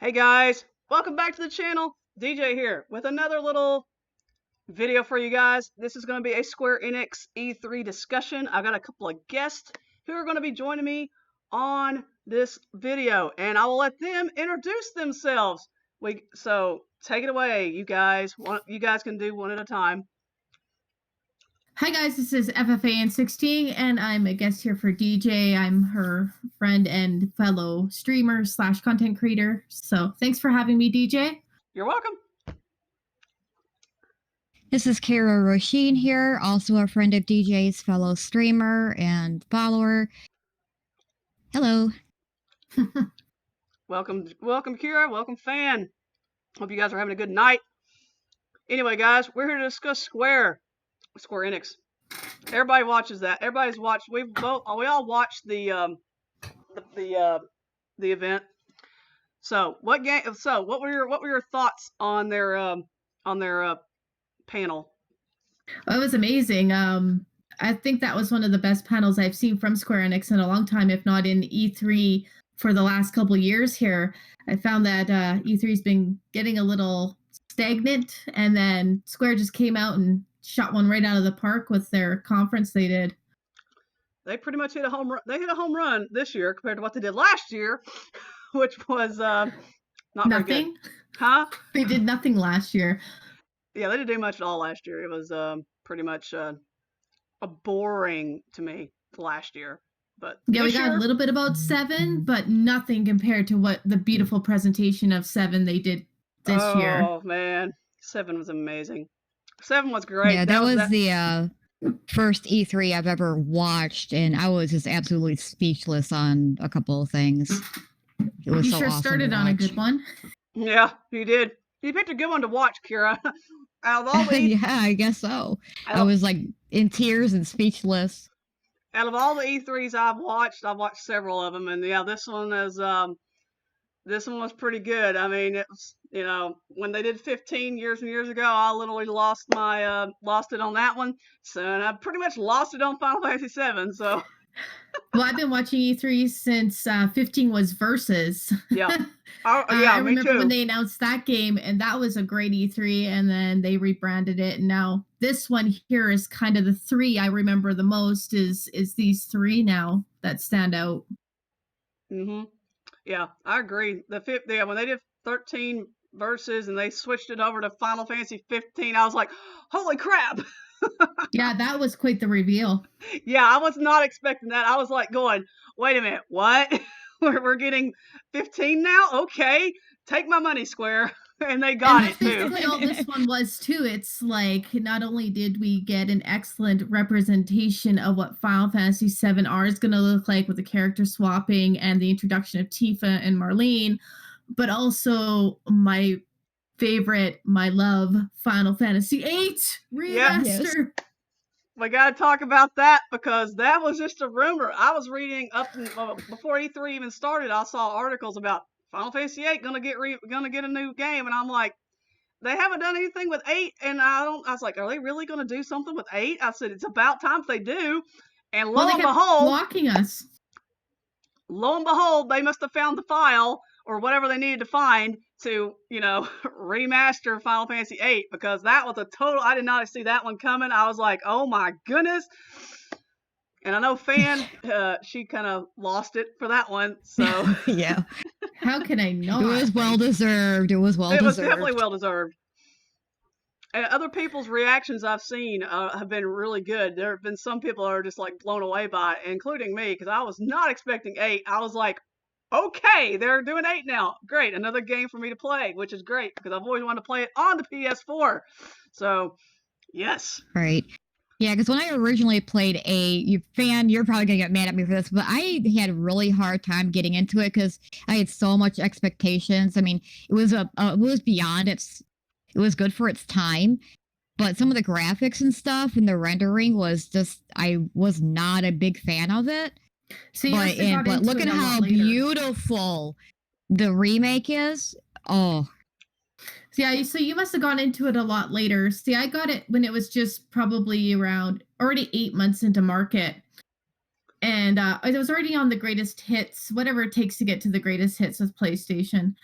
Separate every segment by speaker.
Speaker 1: Hey guys, welcome back to the channel. DJ here with another little video for you guys. This is going to be a Square Enix E3 discussion. I've got a couple of guests who are going to be joining me on this video, and I will let them introduce themselves. So take it away, you guys. You guys can do one at a time.
Speaker 2: Hi guys, this is FFAN16 and I'm a guest here for DJ. I'm her friend and fellow streamer / content creator. So thanks for having me, DJ.
Speaker 1: You're welcome.
Speaker 3: This is Kyra Roisin here, also a friend of DJ's, fellow streamer and follower. Hello.
Speaker 1: Welcome Kyra, welcome fan. Hope you guys are having a good night. Anyway, guys, we're here to discuss Square Enix. Everybody watches that. Everybody's watched. We all watched the event. So what were your thoughts on their panel?
Speaker 2: Well, it was amazing. I think that was one of the best panels I've seen from Square Enix in a long time, if not in E3 for the last couple years here. I found that E3's been getting a little stagnant, and then Square just came out and shot one right out of the park with their conference they did.
Speaker 1: They pretty much hit a home run. They hit a home run this year compared to what they did last year, which was not
Speaker 2: nothing.
Speaker 1: Very good. Huh?
Speaker 2: They did nothing last year.
Speaker 1: Yeah, they didn't do much at all last year. It was pretty much a boring to me last year. But
Speaker 2: yeah, we got a little bit about 7, but nothing compared to what the beautiful presentation of 7 they did this year.
Speaker 1: Oh man, 7 was amazing. 7 was great.
Speaker 3: Yeah, that was the first E3 I've ever watched, and I was just absolutely speechless on a couple of things. It was
Speaker 2: you
Speaker 3: so
Speaker 2: sure
Speaker 3: awesome
Speaker 2: started on a good one.
Speaker 1: Yeah, you did. You picked a good one to watch, Kyra. Out of all the
Speaker 3: yeah, I guess so. I was like in tears and speechless.
Speaker 1: Out of all the E3s I've watched several of them, and yeah, this one was pretty good. I mean, it was, when they did 15 years and years ago, I literally lost it on that one. So, and I pretty much lost it on Final Fantasy 7. So,
Speaker 2: well, I've been watching E3 since 15 was Versus.
Speaker 1: Yeah.
Speaker 2: I
Speaker 1: me
Speaker 2: remember
Speaker 1: too.
Speaker 2: when they announced that game, and that was a great E3, and then they rebranded it, and now this one here is kind of the 3 I remember the most is these 3 now that stand out.
Speaker 1: Mhm. Yeah, I agree. When they did 13 Versus and they switched it over to Final Fantasy 15, I was like, holy crap.
Speaker 2: Yeah, that was quite the reveal.
Speaker 1: Yeah, I was not expecting that. I was like going, wait a minute, what? We're getting 15 now? Okay, take my money, Square. And they got it too.
Speaker 2: Basically all this one was too. It's like not only did we get an excellent representation of what Final Fantasy 7R is going to look like with the character swapping and the introduction of Tifa and Marlene, but also my favorite, my love, Final Fantasy 8 remaster.
Speaker 1: Yes. We got to talk about that because that was just a rumor. I was reading before E3 even started. I saw articles about Final Fantasy 8 gonna get a new game, and I'm like, they haven't done anything with 8, and I was like, are they really gonna do something with 8? I said it's about time they do, and lo and behold,
Speaker 2: blocking us.
Speaker 1: Lo and behold, they must have found the file or whatever they needed to find to, remaster Final Fantasy 8, because that was a total. I did not see that one coming. I was like, oh my goodness. And I know Fan, she kind of lost it for that one. So
Speaker 3: yeah.
Speaker 2: How can I not?
Speaker 3: It was well deserved. It was
Speaker 1: definitely well deserved. And other people's reactions I've seen have been really good. There have been some people that are just like blown away by it, including me, because I was not expecting 8. I was like, okay, they're doing 8 now. Great, another game for me to play, which is great because I've always wanted to play it on the PS4. So, yes.
Speaker 3: Right. Yeah, because when I originally played 8, you're probably going to get mad at me for this, but I had a really hard time getting into it because I had so much expectations. I mean, it was beyond its... It was good for its time, but some of the graphics and stuff and the rendering was just... I was not a big fan of it.
Speaker 2: So
Speaker 3: but look at how beautiful the remake is. Oh.
Speaker 2: Yeah, so you must have gone into it a lot later. See, I got it when it was just probably around already 8 months into market. And it was already on the greatest hits, whatever it takes to get to the greatest hits with PlayStation.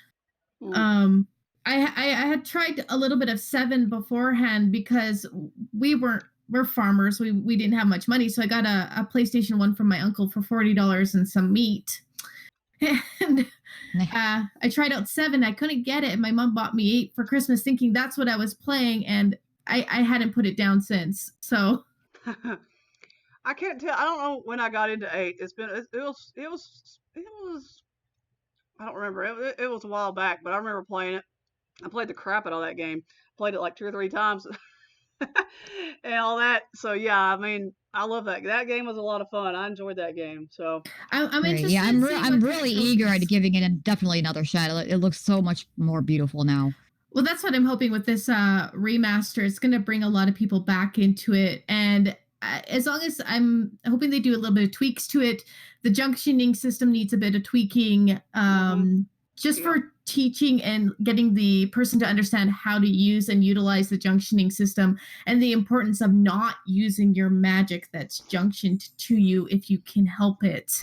Speaker 1: Mm.
Speaker 2: I had tried a little bit of 7 beforehand because we're farmers. We didn't have much money, so I got a PlayStation 1 from my uncle for $40 and some meat. And I tried out 7. I couldn't get it, and my mom bought me 8 for Christmas, thinking that's what I was playing, and I hadn't put it down since. So
Speaker 1: I can't tell. I don't know when I got into 8. It was. I don't remember. It was a while back, but I remember playing it. I played the crap out of that game. Played it like 2 or 3 times, and all that. So yeah, I mean, I love that. That game was a lot of fun. I enjoyed that game. So
Speaker 2: I'm
Speaker 3: Right.
Speaker 2: interested.
Speaker 3: Yeah,
Speaker 2: in seeing
Speaker 3: I'm
Speaker 2: what
Speaker 3: really
Speaker 2: kind of
Speaker 3: eager at
Speaker 2: focus-
Speaker 3: giving it definitely another shot. It looks so much more beautiful now.
Speaker 2: Well, that's what I'm hoping with this remaster. It's going to bring a lot of people back into it, and as long as I'm hoping they do a little bit of tweaks to it. The junctioning system needs a bit of tweaking, just
Speaker 1: Yeah.
Speaker 2: for teaching and getting the person to understand how to use and utilize the junctioning system, and the importance of not using your magic that's junctioned to you if you can help it.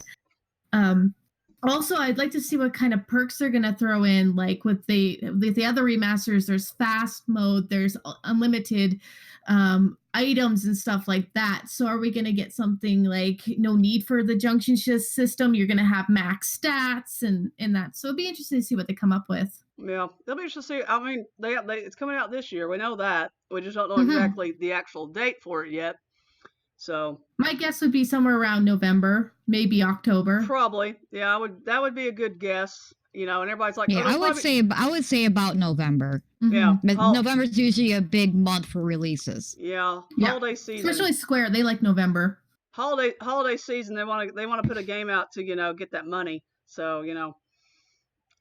Speaker 2: Also, I'd like to see what kind of perks they're gonna throw in, like with the other remasters. There's fast mode, there's unlimited items and stuff like that. So, are we gonna get something like no need for the junction system? You're gonna have max stats and that. So, it'd be interesting to see what they come up with.
Speaker 1: yeah, they'll be interesting to see. I mean, they it's coming out this year. We know that. We just don't know
Speaker 2: Mhm.
Speaker 1: exactly the actual date for it yet. So
Speaker 2: My guess would be somewhere around November, maybe October.
Speaker 1: probably, yeah, that would be a good guess. And everybody's like,
Speaker 3: Yeah,
Speaker 1: oh,
Speaker 3: I would say about November.
Speaker 1: yeah,
Speaker 2: Mhm.
Speaker 3: But November's usually a big month for releases.
Speaker 1: yeah,
Speaker 2: Yeah.
Speaker 1: holiday season.
Speaker 2: Especially Square, they like November.
Speaker 1: Holiday season. They want to put a game out to get that money. So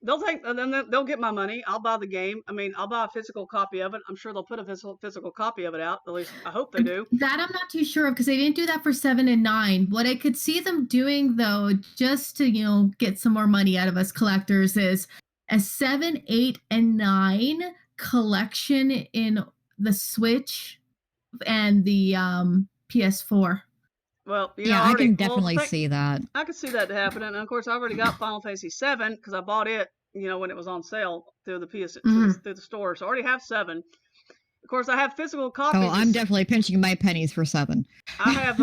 Speaker 1: they'll get my money. I'll buy the game. I mean, I'll buy a physical copy of it. I'm sure they'll put a physical copy of it out. At least I hope they do.
Speaker 2: That I'm not too sure of because they didn't do that for 7 and 9. What I could see them doing though, just to get some more money out of us collectors, is a 7, 8, and 9 collection in the Switch and the PS4.
Speaker 1: Well,
Speaker 3: Yeah, I can definitely see that.
Speaker 1: I could see that happening. And of course, I've already got Final Fantasy 7 because I bought it, when it was on sale through the through the store. So I already have 7. Of course, I have physical copies.
Speaker 3: Oh, I'm definitely pinching my pennies for 7.
Speaker 1: I have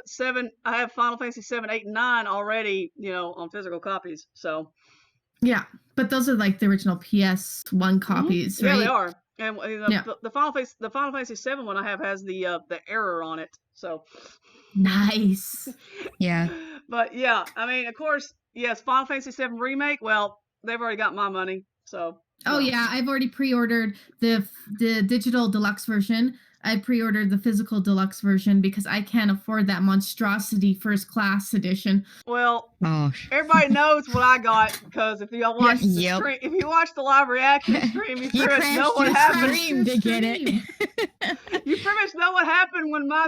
Speaker 1: 7. I have Final Fantasy 7, 8, and 9 already, on physical copies. So
Speaker 2: yeah, but those are like the original PS1 copies,
Speaker 1: yeah,
Speaker 2: right?
Speaker 1: they are. And the Final Fantasy 7 one I have has the error on it. So
Speaker 2: nice.
Speaker 3: Yeah.
Speaker 1: But yeah, I mean, of course, yes, Final Fantasy 7 remake. Well, they've already got my money. So.
Speaker 2: Oh yeah, I've already pre-ordered the digital deluxe version. I pre-ordered the physical deluxe version because I can't afford that monstrosity first class edition.
Speaker 1: Well,
Speaker 3: Oh.
Speaker 1: everybody knows what I got because if y'all watch the
Speaker 3: Yep.
Speaker 1: stream, if you watch the live reaction stream, you pretty much
Speaker 3: crashed
Speaker 1: know what
Speaker 3: your
Speaker 1: happened.
Speaker 3: stream to get it.
Speaker 1: You pretty much know what happened when I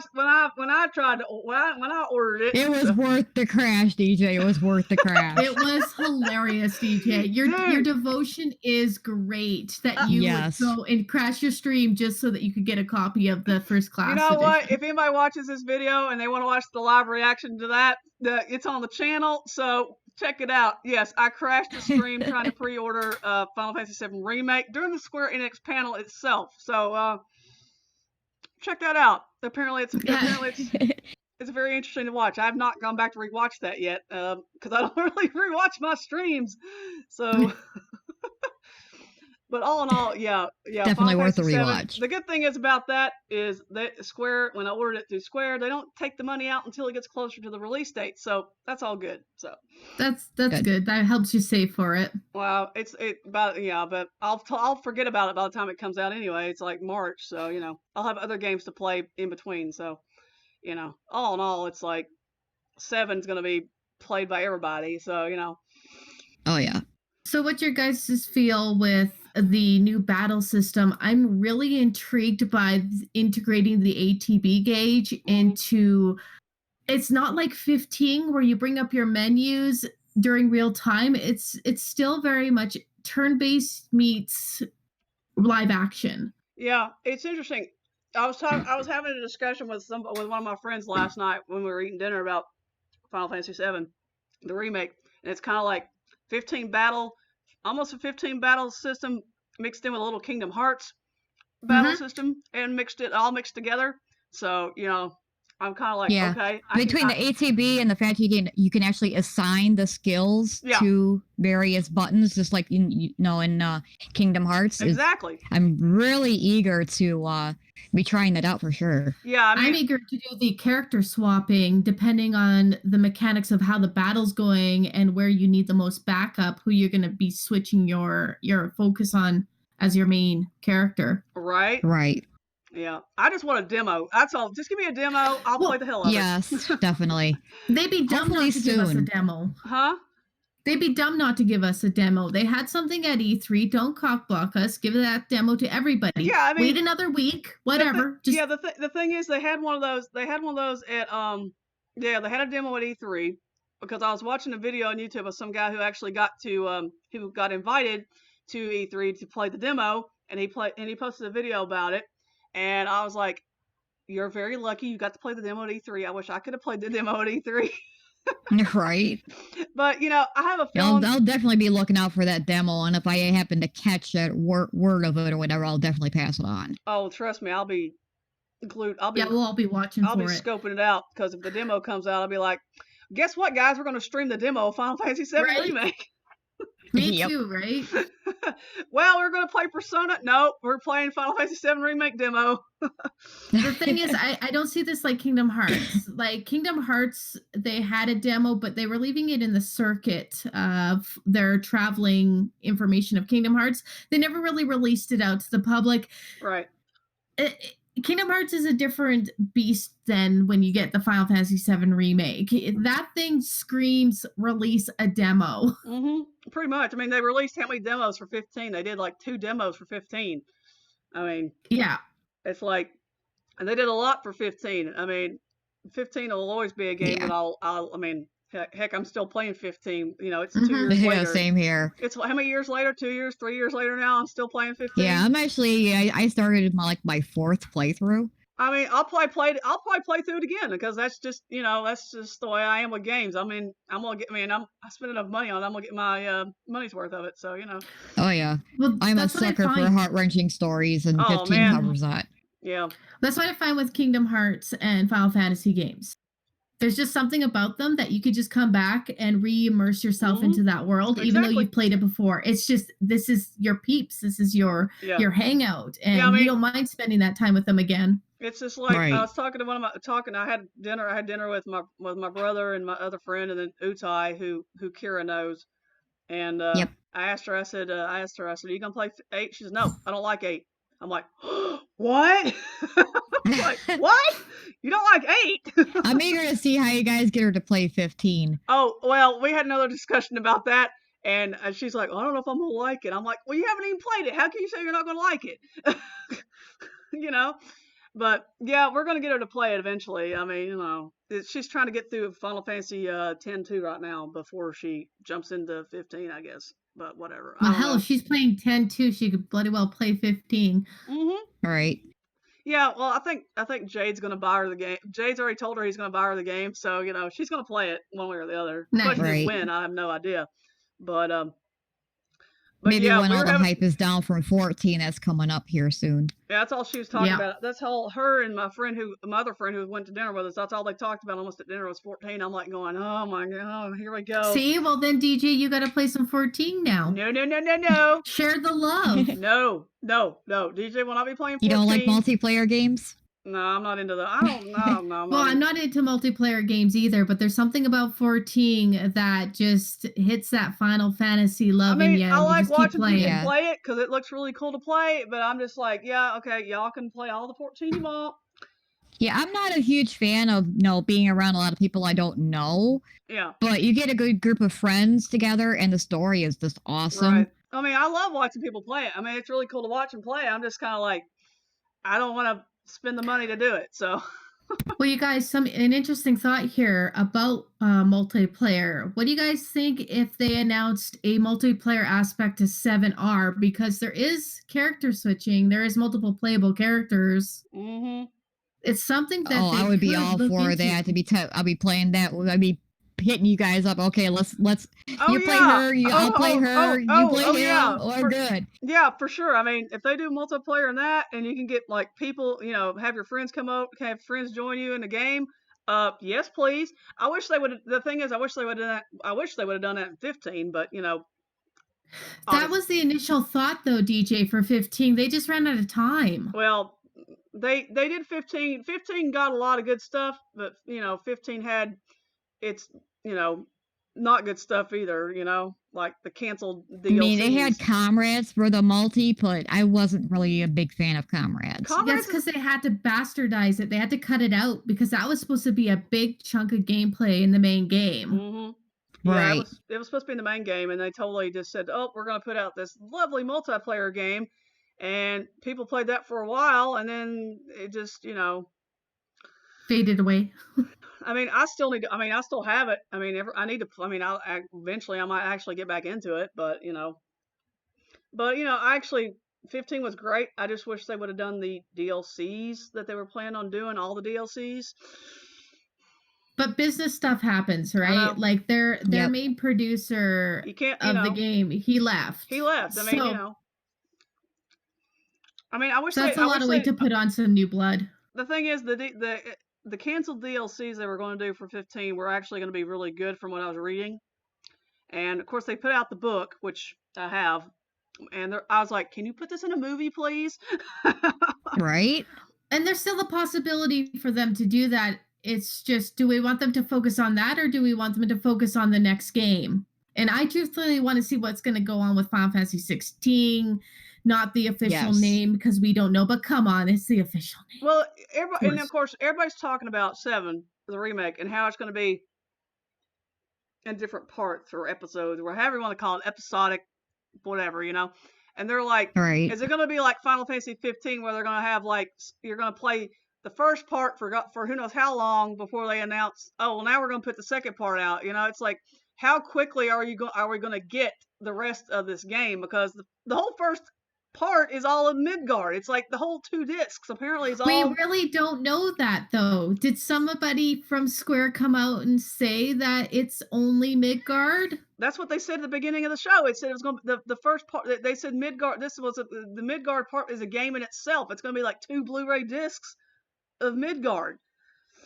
Speaker 1: ordered it.
Speaker 3: It was worth the crash, DJ. It was worth the crash.
Speaker 2: It was hilarious, DJ. Your devotion is great that you
Speaker 3: Yes.
Speaker 2: would go and crash your stream just so that you could get a copy of the first class
Speaker 1: You know
Speaker 2: edition.
Speaker 1: what? If anybody watches this video and they want to watch the live reaction to that, it's on the channel, so check it out. Yes, I crashed the stream trying to pre-order Final Fantasy VII Remake during the Square Enix panel itself. So check that out. Apparently it's very interesting to watch. I have not gone back to rewatch that yet because I don't really rewatch my streams. So. But all in all, yeah.
Speaker 3: Definitely
Speaker 1: Final
Speaker 3: worth a
Speaker 1: Fantasy VII.
Speaker 3: rewatch.
Speaker 1: The good thing is about that is that Square, when I ordered it through Square, they don't take the money out until it gets closer to the release date. So that's all good. So
Speaker 2: that's good. That helps you save for it.
Speaker 1: Well, but I'll forget about it by the time it comes out anyway. It's like March, so I'll have other games to play in between. So all in all, it's like 7's gonna be played by everybody. So
Speaker 3: Oh yeah.
Speaker 2: So what's your guys' feel with the new battle system? I'm really intrigued by integrating the ATB gauge into, it's not like 15 where you bring up your menus during real time. It's still very much turn-based meets live action.
Speaker 1: Yeah, it's interesting. I was having a discussion with one of my friends last night when we were eating dinner about Final Fantasy VII, the remake, and it's kind of like 15 battle, almost a 15 battle system mixed in with a little Kingdom Hearts battle system and mixed together. So, you know, I'm kind of like,
Speaker 3: Yeah.
Speaker 1: okay.
Speaker 3: Between the ATB and the fact you can actually assign the skills to various buttons, just like in Kingdom Hearts.
Speaker 1: Exactly.
Speaker 3: I'm really eager to be trying that out for sure.
Speaker 1: Yeah, I mean,
Speaker 2: I'm eager to do the character swapping depending on the mechanics of how the battle's going and where you need the most backup, who you're going to be switching your focus on as your main character.
Speaker 1: Right.
Speaker 3: Right.
Speaker 1: Yeah, I just want a demo. That's all. Just give me a demo. I'll play the hell out of it.
Speaker 3: Yes, definitely.
Speaker 2: They'd be dumb not to give us a demo.
Speaker 1: Huh?
Speaker 2: They'd be dumb not to give us a demo. They had something at E3. Don't cockblock us. Give that demo to everybody.
Speaker 1: Yeah, I mean,
Speaker 2: wait another week. Whatever.
Speaker 1: The thing is, they had one of those. They had one of those at they had a demo at E3 because I was watching a video on YouTube of some guy who actually got to who got invited to E3 to play the demo, and he posted a video about it. And I was like, you're very lucky you got to play the demo at E3. I wish I could have played the demo at E3.
Speaker 3: Right.
Speaker 1: But, you know, I have a feeling...
Speaker 3: I'll definitely be looking out for that demo. And if I happen to catch that word of it or whatever, I'll definitely pass it on.
Speaker 1: Oh, trust me, I'll be glued.
Speaker 2: we'll all be watching
Speaker 1: I'll be scoping it out. Because if the demo comes out, I'll be like, guess what, guys? We're going to stream the demo of Final Fantasy VII Remake.
Speaker 2: Me too, right?
Speaker 1: Well, we're going to play Persona. No, we're playing Final Fantasy VII Remake demo.
Speaker 2: The thing is, I don't see this like Kingdom Hearts. Like Kingdom Hearts, they had a demo, but they were leaving it in the circuit of their traveling information of Kingdom Hearts. They never really released it out to the public.
Speaker 1: Right.
Speaker 2: Kingdom Hearts is a different beast than when you get the Final Fantasy VII Remake. That thing screams release a demo.
Speaker 1: Pretty much. I mean, they released how many demos for 15? They did like 2 demos for 15. I mean,
Speaker 2: yeah.
Speaker 1: It's like, and they did a lot for 15. I mean, 15 will always be a game that I mean, heck, I'm still playing 15. You know, it's 2 years later.
Speaker 3: Yeah, same here.
Speaker 1: It's how many years later? 2 years, 3 years later now, I'm still playing 15.
Speaker 3: Yeah, I'm actually, I started my 4th playthrough.
Speaker 1: I mean, I'll probably play through it again because that's just, you know, that's just the way I am with games. I mean, I spend enough money on it, I'm gonna get my money's worth of it. So, you know.
Speaker 3: Oh yeah, well, I'm a sucker for heart-wrenching stories, and 15 covers that.
Speaker 1: Yeah,
Speaker 2: that's what I find with Kingdom Hearts and Final Fantasy games. There's just something about them that you could just come back and re-immerse yourself into that world, even though you've played it before. It's just, this is your peeps. This is your hangout, and you don't mind spending that time with them again.
Speaker 1: It's just like I was talking to I had dinner with my brother and my other friend, and then Utai, who Kyra knows. And I asked her, I said, are you gonna play 8? She says, no, I don't like 8. I'm like, what? I'm like, what? You don't like 8?
Speaker 3: I'm eager to see how you guys get her to play 15.
Speaker 1: Oh, well, we had another discussion about that, and she's like, I don't know if I'm gonna like it. I'm like, well, you haven't even played it. How can you say you're not gonna like it? You know. But yeah, we're gonna get her to play it eventually. I mean, you know, she's trying to get through Final Fantasy 10-2 right now before she jumps into 15, I guess. But whatever.
Speaker 2: Well, hell, if she's playing 10-2, she could bloody well play 15.
Speaker 3: All right.
Speaker 1: Yeah, well, I think Jade's gonna buy her the game. Jade's already told her he's gonna buy her the game, so you know she's gonna play it one way or the other.
Speaker 2: Nice.
Speaker 1: But when, I have no idea. But
Speaker 3: maybe when all the hype is down from 14, that's coming up here soon.
Speaker 1: Yeah, that's all she was talking about. That's all her and my other friend who went to dinner with us, that's all they talked about almost at dinner was 14. I'm like going, oh my God, here we go.
Speaker 2: See, well then DJ, you got to play some 14 now.
Speaker 1: No.
Speaker 2: Share the love.
Speaker 1: No. DJ will not be playing 14.
Speaker 3: You don't like multiplayer games?
Speaker 1: No, I'm not into that. I don't know.
Speaker 2: Well, I'm not into multiplayer games either, but there's something about 14 that just hits that Final Fantasy love in you.
Speaker 1: I like watching people play it because it looks really cool to play, but I'm just like, yeah, okay, y'all can play all the 14 you want.
Speaker 3: Yeah, I'm not a huge fan of being around a lot of people I don't know.
Speaker 1: Yeah.
Speaker 3: But you get a good group of friends together, and the story is just awesome.
Speaker 1: Right. I mean, I love watching people play it. I mean, it's really cool to watch and play. I'm just kind of like, I don't want to spend the money to do it, so.
Speaker 2: Well, you guys, an interesting thought here about multiplayer. What do you guys think if they announced a multiplayer aspect to 7R? Because there is character switching, there is multiple playable characters.
Speaker 1: Mm-hmm.
Speaker 2: It's something that
Speaker 3: I would be all for that. I'll be playing that. I'd be hitting you guys up. Okay, let's
Speaker 1: Oh,
Speaker 3: you play
Speaker 1: yeah.
Speaker 3: her, I'll play her, you play him.
Speaker 1: Yeah.
Speaker 3: We're good.
Speaker 1: Yeah, for sure. I mean, if they do multiplayer in that, and you can get like people, have your friends come out, have friends join you in the game. Yes, please. I wish they would. The thing is, I wish they would have done that. I wish they would have done that in 15, but
Speaker 2: That was the initial thought, though, DJ, for 15. They just ran out of time.
Speaker 1: Well, they did 15. 15 got a lot of good stuff, but 15 had its not good stuff either. Like the canceled DLCs.
Speaker 3: I mean, they had Comrades for the multi, but I wasn't really a big fan of Comrades.
Speaker 2: That's because they had to bastardize it. They had to cut it out because that was supposed to be a big chunk of gameplay in the main game.
Speaker 1: Mm-hmm. Yeah,
Speaker 3: right.
Speaker 1: it was supposed to be in the main game, and they totally just said, "Oh, we're going to put out this lovely multiplayer game," and people played that for a while, and then it just,
Speaker 2: faded away.
Speaker 1: I mean, I still need to. I mean, I still have it. I mean, I need to. I mean, eventually I might actually get back into it, but actually 15 was great. I just wish they would have done the DLCs that they were planning on doing, all the DLCs.
Speaker 2: But business stuff happens, right? Like their main producer of the game, he left.
Speaker 1: I mean, I wish
Speaker 2: so that's a lot of way to put on some new blood.
Speaker 1: The thing is, the canceled DLCs they were going to do for 15 were actually going to be really good from what I was reading. And of course, they put out the book, which I have. And I was like, can you put this in a movie, please?
Speaker 3: Right.
Speaker 2: And there's still a possibility for them to do that. It's just, do we want them to focus on that, or do we want them to focus on the next game? And I truthfully want to see what's going to go on with Final Fantasy 16, not the official name, because we don't know. But come on, it's the official name.
Speaker 1: Well, of course, everybody's talking about 7, the remake, and how it's going to be in different parts or episodes, or however you want to call it, episodic, whatever, And they're like, is it going to be like Final Fantasy 15, where they're going to have you're going to play the first part for who knows how long before they announce, oh, well, now we're going to put the second part out. It's like, how quickly are we going to get the rest of this game? Because the whole first part is all of Midgard. It's like the whole 2 discs apparently is all.
Speaker 2: We really don't know that, though. Did somebody from Square come out and say that it's only Midgard?
Speaker 1: That's what they said at the beginning of the show. It said it was going to the first part. They said Midgard. The Midgard part is a game in itself. It's going to be like 2 Blu-ray discs of Midgard.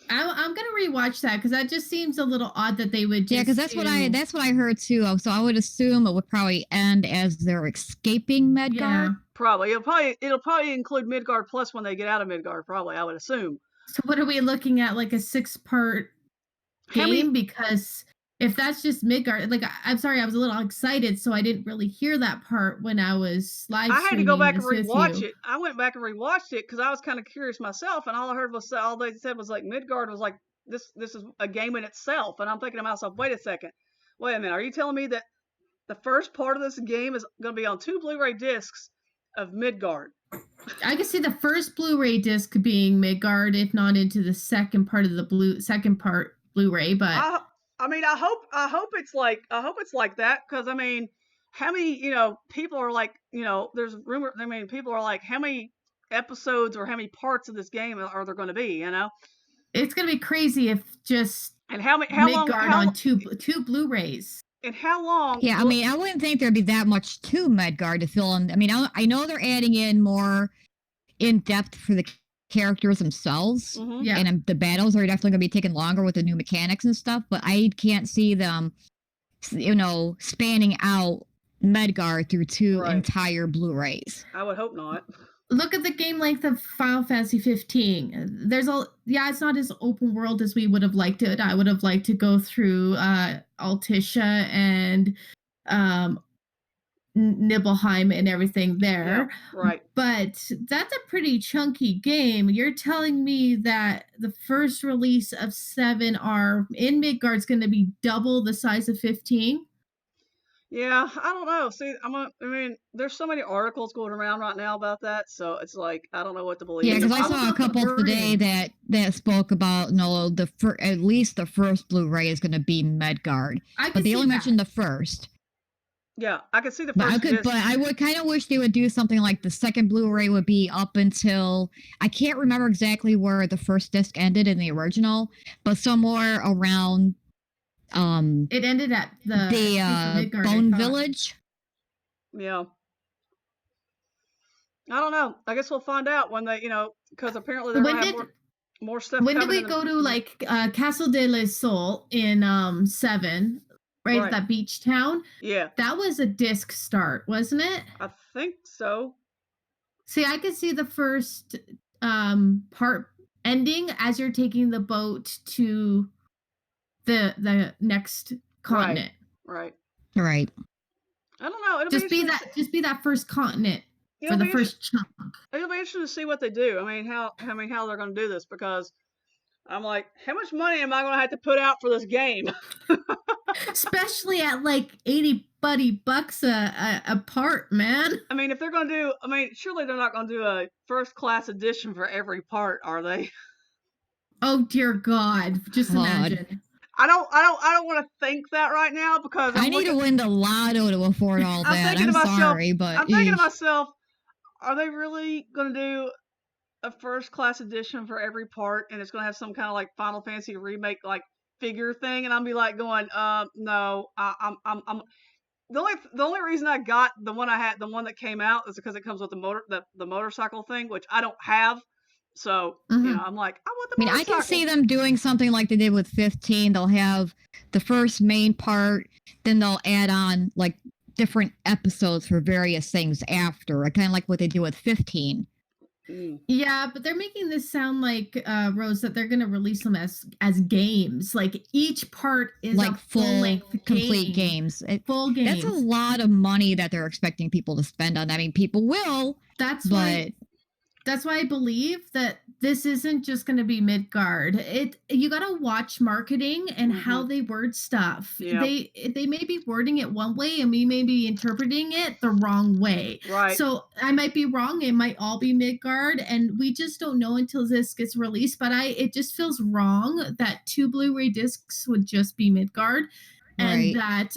Speaker 2: I'm gonna rewatch that because that just seems a little odd that they would.
Speaker 3: Because that's what I heard too. So I would assume it would probably end as they're escaping Midgard.
Speaker 1: Yeah. Probably it'll probably include Midgard Plus when they get out of Midgard. Probably, I would assume.
Speaker 2: So what are we looking at? Like a 6-part game? Because if that's just Midgard, I'm sorry, I was a little excited, so I didn't really hear that part when I was live streaming.
Speaker 1: I had to go back and rewatch it. I went back and rewatched it because I was kind of curious myself, and all they said was like Midgard was like this is a game in itself, and I'm thinking to myself, wait a minute, are you telling me that the first part of this game is going to be on 2 Blu-ray discs of Midgard?
Speaker 2: I could see the first Blu-ray disc being Midgard, if not into the second part Blu-ray, but.
Speaker 1: I mean, I hope it's like that, because I mean, how many people are like, there's rumor. I mean, people are like, how many episodes or how many parts of this game are there going to be?
Speaker 2: It's going to be crazy if just
Speaker 1: how
Speaker 2: Midgard
Speaker 1: long
Speaker 2: on two Blu-rays.
Speaker 1: And how long?
Speaker 3: Yeah, I mean, I wouldn't think there'd be that much to Midgard to fill in. I mean, I know they're adding in more in depth for the characters themselves, and the battles are definitely going to be taking longer with the new mechanics and stuff, but I can't see them spanning out Midgard through 2 entire Blu-rays.
Speaker 1: I would hope not.
Speaker 2: Look at the game length of Final Fantasy 15. It's not as open world as we would have liked it. I would have liked to go through Altissia and Nibelheim and everything there.
Speaker 1: Yeah, right.
Speaker 2: But that's a pretty chunky game. You're telling me that the first release of 7R in Midgard's going to be double the size of 15?
Speaker 1: Yeah, I don't know. See, there's so many articles going around right now about that, so it's like I don't know what to believe.
Speaker 3: Yeah, because I saw a couple today that spoke about at least the first Blu-ray is going to be Midgard, but they only mentioned the first.
Speaker 1: Yeah, I could see the first.
Speaker 3: But I would kind of wish they would do something like the second Blu-ray would be up until, I can't remember exactly where the first disc ended in the original, but somewhere around
Speaker 2: It ended at the Midgard,
Speaker 3: Bone Village.
Speaker 1: Yeah. I don't know. I guess we'll find out when they, because apparently they're going to have more stuff
Speaker 2: when
Speaker 1: coming.
Speaker 2: When did we go to like Castle de la Sol in 7, right at that beach town?
Speaker 1: Yeah.
Speaker 2: That was a disc start, wasn't it?
Speaker 1: I think so.
Speaker 2: See, I could see the first part ending as you're taking the boat to the next continent.
Speaker 1: Right.
Speaker 3: I
Speaker 1: don't know. It'll
Speaker 2: just be that first continent for the first chunk.
Speaker 1: It'll be interesting to see what they do. I mean, how they're going to do this, because I'm like, how much money am I going to have to put out for this game?
Speaker 2: Especially at like $80 a part, man.
Speaker 1: I mean, if they're going to do, surely they're not going to do a first class edition for every part, are they?
Speaker 2: Oh dear God! Just imagine.
Speaker 1: I don't want to think that right now, because
Speaker 3: I need to win the lotto to afford all that. I'm sorry, but
Speaker 1: I'm thinking to myself, are they really going to do a first class edition for every part, and it's going to have some kind of like Final Fantasy remake like figure thing? And I'll be like going, no, I'm the only reason I got the one that came out is because it comes with the motorcycle thing, which I don't have. So, I'm like, I want the motorcycle.
Speaker 3: I can see them doing something like they did with 15. They'll have the first main part, then they'll add on like different episodes for various things after. Kind of like what they do with 15.
Speaker 2: Yeah, but they're making this sound like, Rose, that they're going to release them as games. Like each part is
Speaker 3: like
Speaker 2: a full-length
Speaker 3: complete games.
Speaker 2: Full games.
Speaker 3: That's a lot of money that they're expecting people to spend on that. I mean, people will. That's why
Speaker 2: I believe that this isn't just going to be Midgard. You got to watch marketing and how they word stuff.
Speaker 1: Yeah.
Speaker 2: They may be wording it one way and we may be interpreting it the wrong way.
Speaker 1: Right.
Speaker 2: So I might be wrong. It might all be Midgard, and we just don't know until this gets released. But it just feels wrong that 2 Blu-ray discs would just be Midgard, and that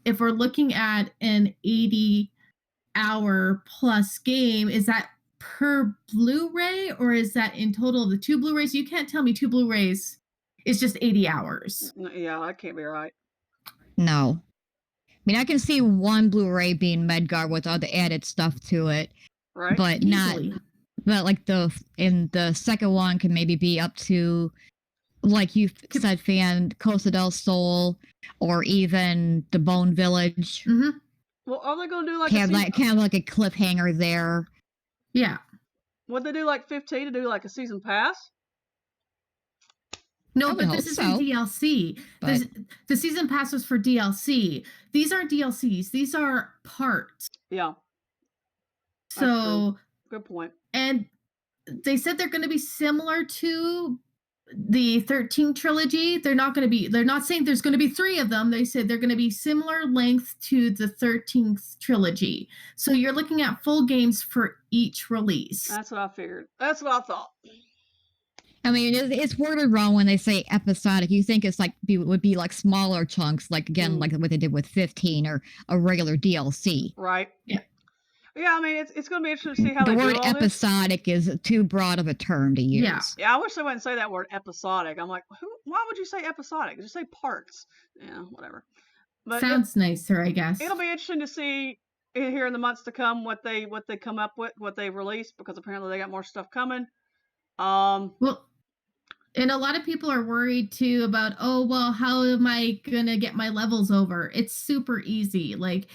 Speaker 2: if we're looking at an 80-hour plus game, is that per Blu-ray, or is that in total of the 2 Blu-rays? You can't tell me 2 Blu-rays is just 80 hours.
Speaker 1: Yeah, that can't be right.
Speaker 3: No. I mean, I can see one Blu-ray being Midgard with all the added stuff to it.
Speaker 1: Right.
Speaker 3: But
Speaker 2: Easily.
Speaker 3: but like the second one can maybe be up to, like you said, Costa del Sol, or even the Bone Village.
Speaker 2: Mm-hmm.
Speaker 1: Well, are they going to do like
Speaker 3: kind of like a cliffhanger there?
Speaker 2: Yeah.
Speaker 1: Would they do like 15 to do like a season pass?
Speaker 2: No, but this is for DLC. The season pass was for DLC. These aren't DLCs. These are parts.
Speaker 1: Yeah.
Speaker 2: So
Speaker 1: good point.
Speaker 2: And they said they're going to be similar to the 13 trilogy. They're not saying there's going to be 3 of them. They said they're going to be similar length to the 13th trilogy. So you're looking at full games for each release.
Speaker 1: That's what I figured. That's what I thought.
Speaker 3: I mean, it's worded wrong when they say episodic. You think it's like would be like smaller chunks, like again, like what they did with 15 or a regular DLC.
Speaker 1: Right.
Speaker 2: Yeah.
Speaker 1: Yeah, I mean, it's going to be interesting to see how
Speaker 3: the
Speaker 1: they
Speaker 3: word
Speaker 1: do all
Speaker 3: episodic
Speaker 1: this.
Speaker 3: is too broad of a term to use.
Speaker 1: Yeah, I wish they wouldn't say that word episodic. I'm like, why would you say episodic? Just say parts. Yeah, whatever. But
Speaker 2: sounds nicer, I guess.
Speaker 1: It'll be interesting to see here in the months to come what they come up with, what they release, because apparently they got more stuff coming.
Speaker 2: Well, and a lot of people are worried too about, how am I gonna get my levels over? It's super easy. Like,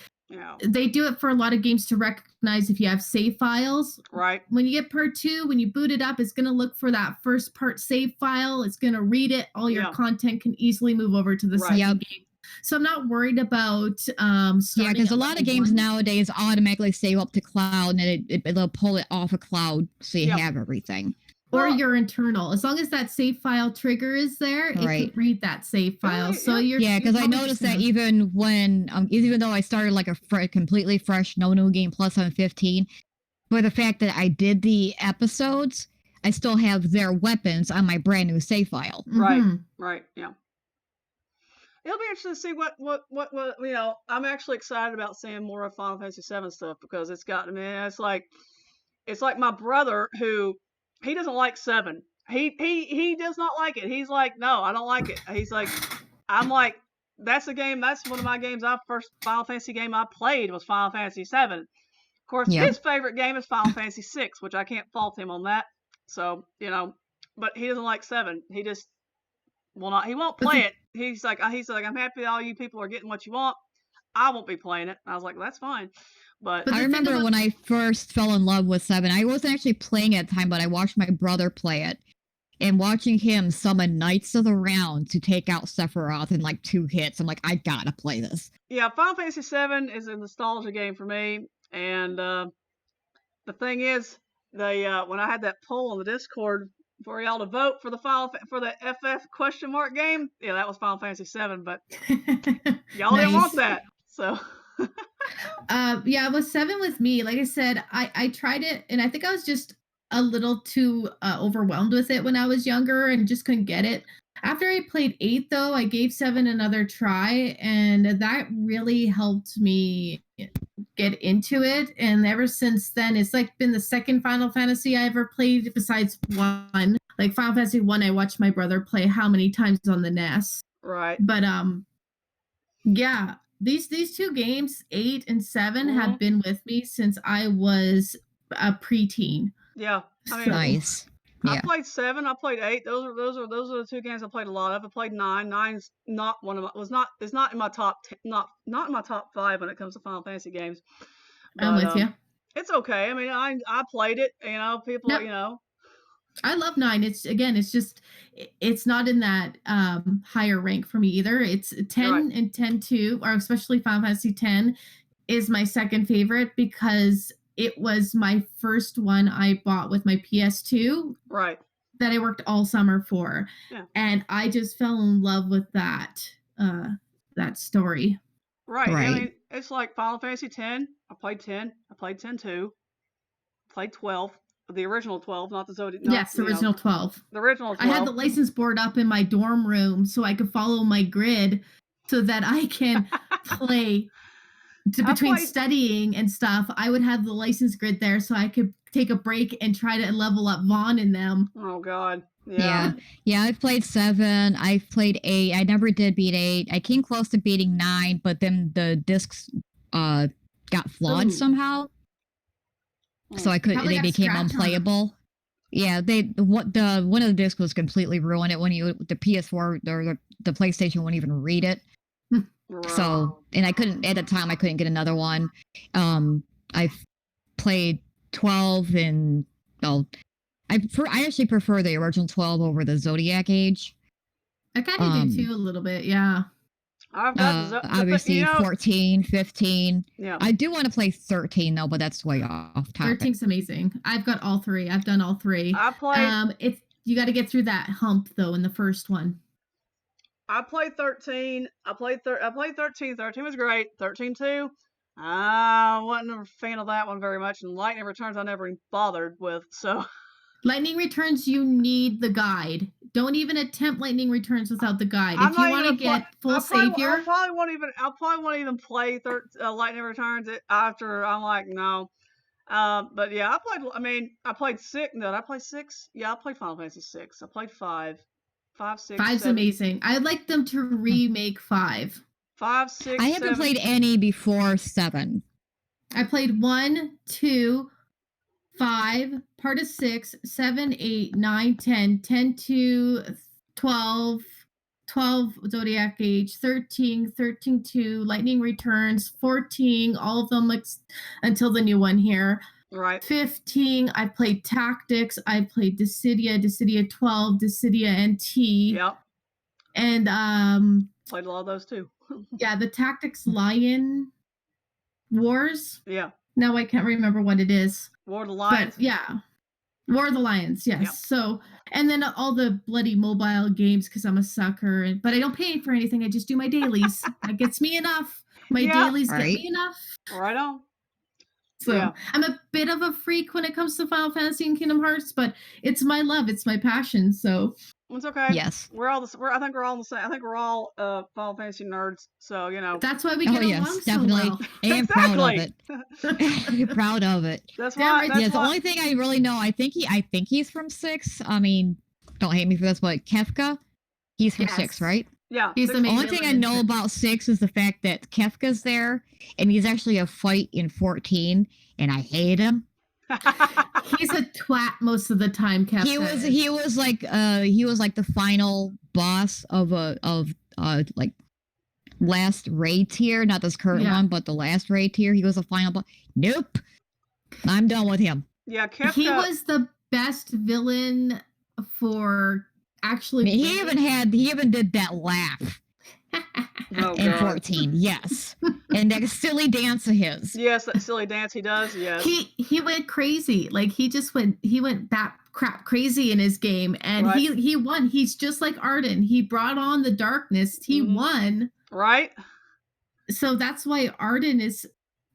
Speaker 2: they do it for a lot of games to recognize if you have save files.
Speaker 1: Right.
Speaker 2: When you get part 2, when you boot it up, it's going to look for that first part save file. It's going to read it. All your content can easily move over to the second game. So I'm not worried about
Speaker 3: because a lot of games nowadays automatically save up to cloud, and it'll pull it off a cloud so you have everything.
Speaker 2: Or your internal. As long as that save file trigger is there, it can read that save file. So
Speaker 3: because I noticed that even when, even though I started like a completely fresh no new game plus on 15, for the fact that I did the episodes, I still have their weapons on my brand new save file.
Speaker 1: Right. Yeah. It'll be interesting to see what I'm actually excited about seeing more of Final Fantasy 7 stuff, because it's got, it's like my brother who. He doesn't like 7. He does not like it. He's like, no, I don't like it. He's like, I'm like, that's the game. That's one of my games. First Final Fantasy game I played was Final Fantasy 7. Of course,
Speaker 3: Yep.
Speaker 1: his favorite game is Final Fantasy 6, which I can't fault him on that. So, you know, but he doesn't like 7. He just will not. He won't play it. He's like, I'm happy all you people are getting what you want. I won't be playing it. I was like, that's fine. But
Speaker 3: I remember when I first fell in love with 7, I wasn't actually playing it at the time, but I watched my brother play it. And watching him summon Knights of the Round to take out Sephiroth in like 2 hits, I'm like, I gotta play this.
Speaker 1: Yeah, Final Fantasy 7 is a nostalgia game for me. And the thing is, when I had that poll on the Discord for y'all to vote for the FF question mark game, yeah, that was Final Fantasy 7, but y'all didn't want that. So
Speaker 2: yeah, it was 7 with me. Like I said, I tried it, and I think I was just a little too overwhelmed with it when I was younger and just couldn't get it. After I played 8, though, I gave 7 another try, and that really helped me get into it. And ever since then, it's like been the second Final Fantasy I ever played besides 1. Like Final Fantasy 1, I watched my brother play how many times on the NES.
Speaker 1: Right.
Speaker 2: But yeah, these 2 games, 8 and 7, have been with me since I was a preteen.
Speaker 1: Yeah, I mean,
Speaker 3: nice. Yeah.
Speaker 1: I played 7. I played 8. Those are the 2 games I played a lot of. I played 9. 9's not one of my it's not in my top 10, not in my top 5 when it comes to Final Fantasy games. But,
Speaker 2: I'm with you.
Speaker 1: It's okay. I mean, I played it. You know, people.
Speaker 2: Yep.
Speaker 1: You know.
Speaker 2: I love 9. It's just it's not in that higher rank for me either. It's 10
Speaker 1: Right.
Speaker 2: and 10 too, or especially Final Fantasy 10 is my second favorite because it was my first one I bought with my PS2.
Speaker 1: Right.
Speaker 2: That I worked all summer for.
Speaker 1: Yeah.
Speaker 2: And I just fell in love with that story.
Speaker 1: Right. I mean, it's like Final Fantasy 10. I played 10. I played 10 too. Played 12. The original 12, not the Zodiac.
Speaker 2: Yes, the original 12.
Speaker 1: The original 12.
Speaker 2: I had the license board up in my dorm room so I could follow my grid so that I can play between studying and stuff. I would have the license grid there so I could take a break and try to level up Vaughn in them.
Speaker 1: Oh, God. Yeah.
Speaker 3: Yeah, I've played 7. I've played 8. I never did beat 8. I came close to beating 9, but then the discs got flawed somehow. So I couldn't. They became unplayable. Yeah, one of the discs was completely ruined. It when the PS4 or the PlayStation wouldn't even read it. So, and I couldn't at the time. I couldn't get another one. I've played 12 and I actually prefer the original 12 over the Zodiac Age.
Speaker 2: I kind of do too a little bit, yeah.
Speaker 1: I've got
Speaker 3: obviously 14, 15.
Speaker 1: Yeah.
Speaker 3: I do want to play 13 though, but that's way off topic.
Speaker 2: 13's amazing. I've got all 3. I've done all 3.
Speaker 1: I played.
Speaker 2: You got to get through that hump though in the first one.
Speaker 1: I played 13. I played 13. 13 was great. 13 too. I wasn't a fan of that one very much, and Lightning Returns I never even bothered with. So.
Speaker 2: Lightning Returns, you need the guide. Don't even attempt Lightning Returns without the guide. If you want to get full savior,
Speaker 1: I probably won't even play Lightning Returns after. I'm like, no. But yeah, I played 6. No, did I play 6? Yeah, I played Final Fantasy 6. I played 5. 5, 6,
Speaker 2: 5's
Speaker 1: 7.
Speaker 2: amazing. I'd like them to remake 5.
Speaker 1: 5, 6,
Speaker 3: I haven't played any before 7.
Speaker 2: I played 1, 2, 5, part of 6, 7, 8, 9, 10, 10 to 12, 12 Zodiac Age, 13, 13 2, Lightning Returns, 14, all of them until the new one here.
Speaker 1: Right.
Speaker 2: 15, I played Tactics, I played Dissidia 12, Dissidia NT.
Speaker 1: Yep.
Speaker 2: And
Speaker 1: played a lot of those too.
Speaker 2: Yeah, the Tactics Lion Wars.
Speaker 1: Yeah.
Speaker 2: No, I can't remember what it is.
Speaker 1: War of the Lions.
Speaker 2: But yeah. War of the Lions, yes. Yep. So, and then all the bloody mobile games because I'm a sucker. But I don't pay for anything. I just do my dailies. That gets me enough. My dailies get me enough.
Speaker 1: Right on.
Speaker 2: So I'm a bit of a freak when it comes to Final Fantasy and Kingdom Hearts, but it's my love. It's my passion. So
Speaker 1: it's okay.
Speaker 3: Yes.
Speaker 1: I think we're all the same. I think we're all Final Fantasy nerds. So, you know.
Speaker 2: That's why we get along
Speaker 3: definitely.
Speaker 2: So well.
Speaker 3: I am proud of it. You're proud of it.
Speaker 1: That's why.
Speaker 3: The only thing I really know, I think he's from 6. I mean, don't hate me for this, but Kefka, he's from 6, right?
Speaker 1: Yeah.
Speaker 2: He's the main
Speaker 3: Only thing I know about 6 is the fact that Kefka's there, and he's actually a fight in 14, and I hate him.
Speaker 2: He's a twat most of the time, Kefka.
Speaker 3: He was like the final boss of like last raid tier, not this current one, but the last raid tier. He was the final boss. Nope. I'm done with him.
Speaker 1: Yeah, Kefka.
Speaker 2: He was the best villain for actually.
Speaker 3: He even did that laugh. In 14, yes. And that silly dance of his.
Speaker 1: Yes, that silly dance he does, yes.
Speaker 2: He went crazy. Like he went that crap crazy in his game, and he won. He's just like Arden. He brought on the darkness. He won.
Speaker 1: Right?
Speaker 2: So that's why Arden is,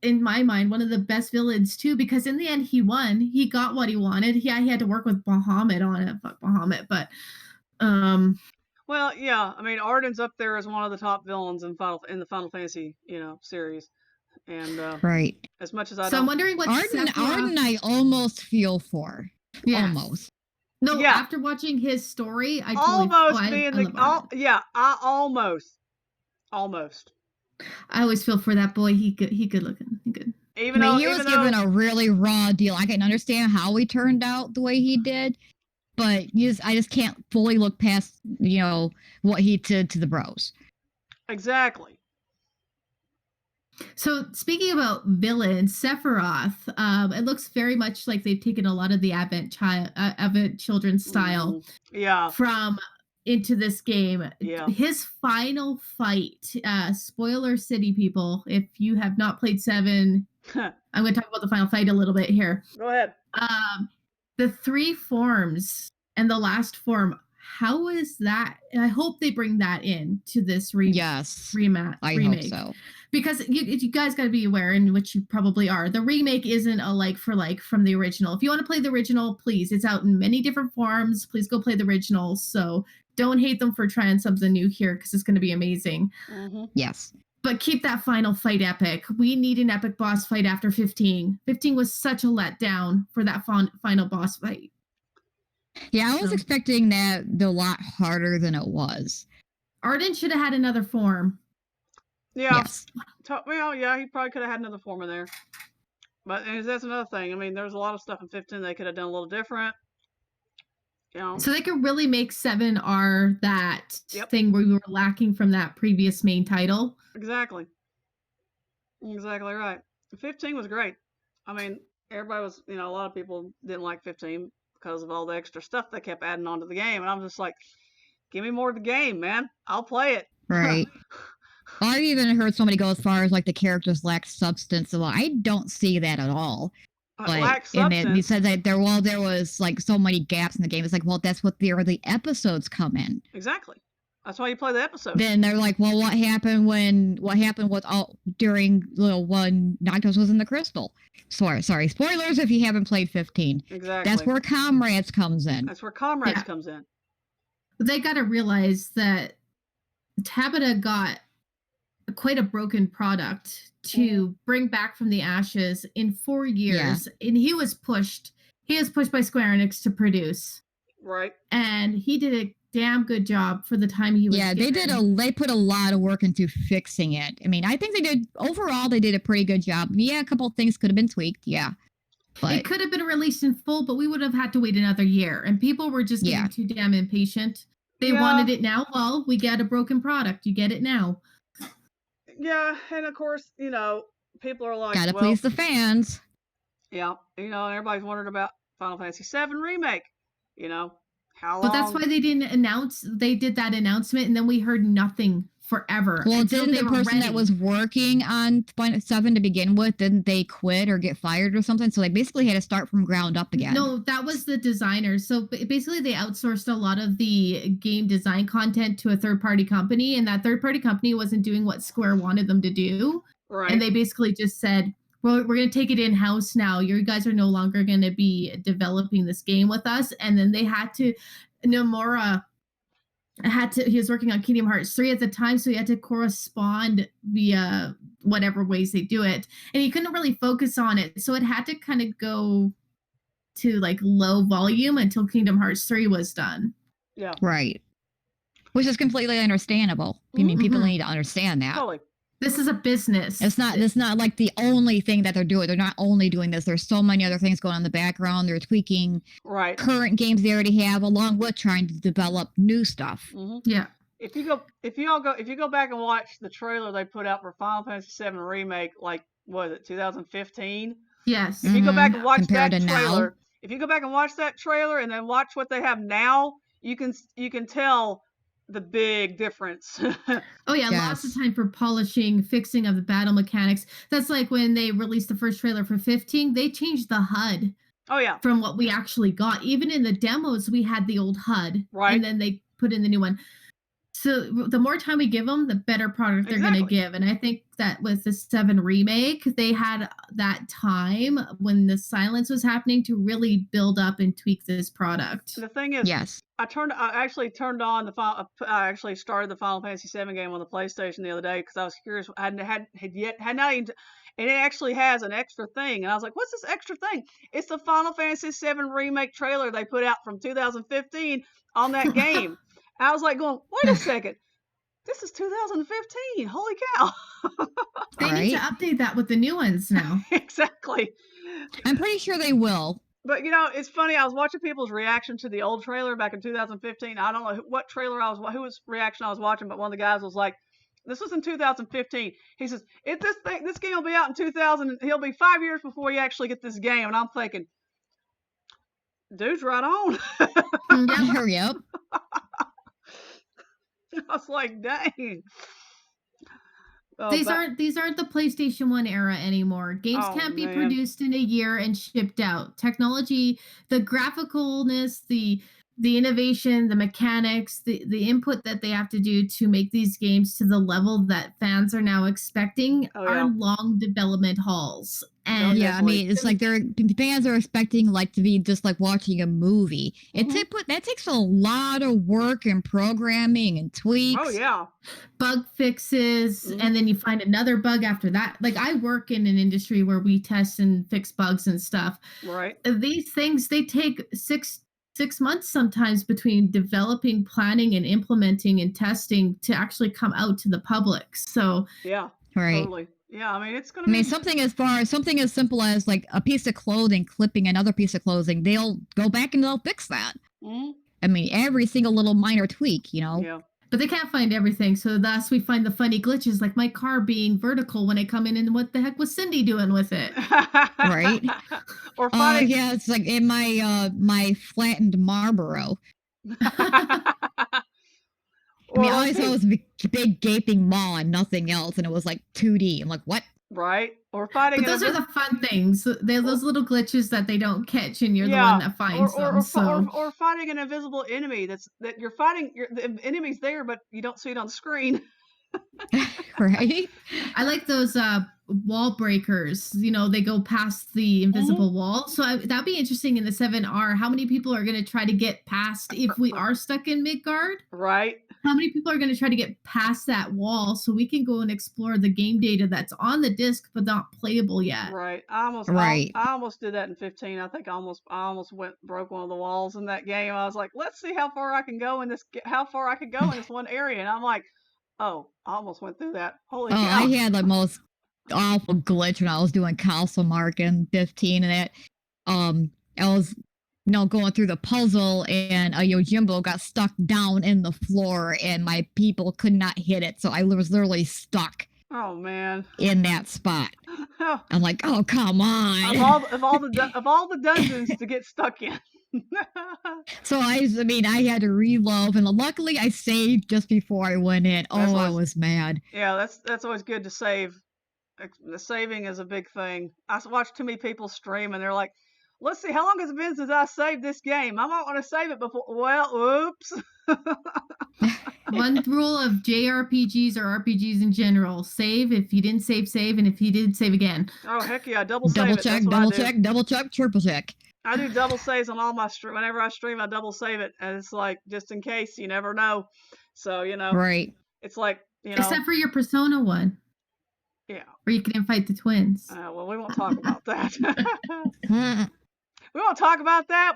Speaker 2: in my mind, one of the best villains too, because in the end he won. He got what he wanted. He had to work with Bahamut on it. Fuck Bahamut, but
Speaker 1: well, yeah, I mean, Arden's up there as one of the top villains in the Final Fantasy, series, and
Speaker 3: right.
Speaker 1: As much as I
Speaker 2: I'm wondering what
Speaker 3: Arden I almost feel for. Yeah. Almost.
Speaker 2: No, yeah. After watching his story, I
Speaker 1: almost almost.
Speaker 2: I always feel for that boy. He good looking. He good.
Speaker 3: He was given a really raw deal. I can understand how he turned out the way he did. But I just can't fully look past, what he did to the bros.
Speaker 1: Exactly.
Speaker 2: So speaking about villains, Sephiroth, it looks very much like they've taken a lot of the Advent Children's style from into this game.
Speaker 1: Yeah.
Speaker 2: His final fight, spoiler city people, if you have not played 7, I'm going to talk about the final fight a little bit here.
Speaker 1: Go ahead.
Speaker 2: The 3 forms and the last form, how is that? I hope they bring that in to this remake.
Speaker 3: I hope so.
Speaker 2: Because you guys got to be aware, in which you probably are, the remake isn't a like for like from the original. If you want to play the original, please, it's out in many different forms. Please go play the original. So don't hate them for trying something new here, because it's going to be amazing.
Speaker 1: Mm-hmm.
Speaker 3: Yes.
Speaker 2: But keep that final fight epic. We need an epic boss fight after 15. 15 was such a letdown for that final boss fight.
Speaker 3: Yeah, I was expecting that a lot harder than it was.
Speaker 2: Arden should have had another form.
Speaker 1: Yeah.
Speaker 3: Yes.
Speaker 1: Well, yeah, he probably could have had another form in there. But that's another thing. I mean, there's a lot of stuff in 15 they could have done a little different.
Speaker 2: So they could really make 7R that thing where we were lacking from that previous main title.
Speaker 1: Exactly. Exactly right. 15 was great. I mean, everybody was, a lot of people didn't like 15 because of all the extra stuff they kept adding onto the game. And I'm just like, give me more of the game, man. I'll play it.
Speaker 3: Right. I've even heard somebody go as far as like the characters lack substance. Well, I don't see that at all.
Speaker 1: Lack substance.
Speaker 3: And he said that there was like so many gaps in the game. It's like, well, that's what the early episodes come in.
Speaker 1: Exactly. That's why you play the episode.
Speaker 3: Then they're like, well, what happened during when Noctis was in the crystal? Sorry, spoilers if you haven't played 15.
Speaker 1: Exactly.
Speaker 3: That's where Comrades comes in.
Speaker 1: Comes in.
Speaker 2: They got to realize that Tabata got quite a broken product to bring back from the ashes in 4 years, and he was pushed by Square Enix to produce.
Speaker 1: Right.
Speaker 2: And he did a damn good job for the time he was given.
Speaker 3: They put a lot of work into fixing it. I mean, I think they did a pretty good job. Yeah, a couple of things could have been tweaked, but
Speaker 2: it could have been released in full, but we would have had to wait another year, and people were just getting too damn impatient. They wanted it now. Well, we get a broken product. You get it now.
Speaker 1: Yeah, and of course, people are like,
Speaker 3: gotta please the fans.
Speaker 1: Yeah, and everybody's wondering about Final Fantasy VII Remake. How long?
Speaker 2: But that's why they didn't announce. They did that announcement, and then we heard nothing forever.
Speaker 3: Well, didn't the person that was working on 7 to begin with, didn't they quit or get fired or something? So they basically had to start from ground up again.
Speaker 2: No, that was the designers. So basically they outsourced a lot of the game design content to a third-party company, and that third-party company wasn't doing what Square wanted them to do.
Speaker 1: Right.
Speaker 2: And they basically just said, well, we're going to take it in-house now. You guys are no longer going to be developing this game with us. And then they had to, Nomura he was working on Kingdom Hearts 3 at the time, so he had to correspond via whatever ways they do it. And he couldn't really focus on it. So it had to kind of go to like low volume until Kingdom Hearts 3 was done.
Speaker 1: Yeah.
Speaker 3: Right. Which is completely understandable. I mean, people need to understand that.
Speaker 1: Totally.
Speaker 2: This is a business.
Speaker 3: It's not like the only thing that they're doing. They're not only doing this. There's so many other things going on in the background. They're tweaking current games they already have, along with trying to develop new stuff.
Speaker 2: Yeah.
Speaker 1: If you go back and watch the trailer they put out for Final Fantasy VII Remake, like what was it, 2015?
Speaker 2: Yes.
Speaker 1: If you go back and watch that trailer, if you go back and watch that trailer and then watch what they have now, you can tell the big difference.
Speaker 2: Oh yeah, lots of time for polishing, fixing of the battle mechanics. That's like when they released the first trailer for 15, they changed the HUD.
Speaker 1: Oh yeah.
Speaker 2: From what we actually got. Even in the demos, we had the old HUD.
Speaker 1: Right.
Speaker 2: And then they put in the new one. So the more time we give them, the better product they're going to give. And I think that with the 7 remake, they had that time when the silence was happening to really build up and tweak this product.
Speaker 1: The thing is, I actually started the Final Fantasy VII game on the PlayStation the other day because I was curious. I had not even, and it actually has an extra thing. And I was like, what's this extra thing? It's the Final Fantasy VII remake trailer they put out from 2015 on that game. I was like going, wait a second, this is 2015. Holy cow.
Speaker 2: They need to update that with the new ones now.
Speaker 1: Exactly.
Speaker 3: I'm pretty sure they will.
Speaker 1: But, you know, it's funny. I was watching people's reaction to the old trailer back in 2015. I don't know what trailer whose reaction I was watching, but one of the guys was like, this was in 2015. He says, this game will be out in 2000. He'll be 5 years before you actually get this game. And I'm thinking, dude's right on.
Speaker 3: Hurry up.
Speaker 1: I was like, dang.
Speaker 2: These aren't the PlayStation 1 era anymore. Games can't be produced in a year and shipped out. Technology, the graphicalness, the innovation, the mechanics, the input that they have to do to make these games to the level that fans are now expecting are long development hauls. And
Speaker 3: I mean, it's like fans are expecting like to be just like watching a movie. That takes a lot of work and programming and tweaks.
Speaker 1: Oh yeah,
Speaker 2: bug fixes, and then you find another bug after that. Like I work in an industry where we test and fix bugs and stuff.
Speaker 1: Right.
Speaker 2: These things, they take 6 months sometimes between developing, planning, and implementing and testing to actually come out to the public. So
Speaker 1: totally. Yeah, I mean, it's going to be...
Speaker 3: something as simple as like a piece of clothing clipping another piece of clothing, they'll go back and they'll fix that. I mean, every single little minor tweak, you know?
Speaker 1: Yeah.
Speaker 2: But they can't find everything, so thus we find the funny glitches, like my car being vertical when I come in, and what the heck was Cindy doing with it?
Speaker 3: Right?
Speaker 1: Or funny.
Speaker 3: It's like in my flattened Marlboro. I mean, all I saw was a big gaping maw and nothing else, and it was like 2D. I'm like, what?
Speaker 1: Right? Or fighting.
Speaker 2: But those are the fun things. They're those little glitches that they don't catch, and you're the one that finds them.
Speaker 1: Or fighting an invisible enemy that you're fighting. The enemy's there, but you don't see it on the screen.
Speaker 3: Right?
Speaker 2: I like those wall breakers. You know, they go past the invisible wall. So that'd be interesting in the 7R. How many people are going to try to get past if we are stuck in Midgard?
Speaker 1: Right.
Speaker 2: How many people are going to try to get past that wall so we can go and explore the game data that's on the disc but not playable yet?
Speaker 1: Right. I almost did that in 15. I think I almost broke one of the walls in that game. I was like, let's see how far I can go in this one area, and I'm like, oh, I almost went through that. Holy cow.
Speaker 3: I had the most awful glitch when I was doing Castle Mark in 15, and I was going through the puzzle, and a Yojimbo got stuck down in the floor, and my people could not hit it, so I was literally stuck.
Speaker 1: Oh man!
Speaker 3: In that spot, I'm like, oh come on!
Speaker 1: Of all the dungeons to get stuck in.
Speaker 3: So I had to reload, and luckily I saved just before I went in. I was mad.
Speaker 1: Yeah, that's always good to save. The saving is a big thing. I watch too many people stream, and they're like, let's see, how long has it been since I saved this game? I might want to save it before. Well, oops.
Speaker 2: One rule of JRPGs or RPGs in general: save if you didn't save, and if you did, save again.
Speaker 1: Oh heck yeah, double check,
Speaker 3: double check, triple check.
Speaker 1: I do double saves on all my stream. Whenever I stream, I double save it, and it's like just in case, you never know. So
Speaker 3: right?
Speaker 1: It's like
Speaker 2: except for your Persona one.
Speaker 1: Yeah.
Speaker 2: Where you can fight the twins.
Speaker 1: Well, we won't talk about that. We won't talk about that.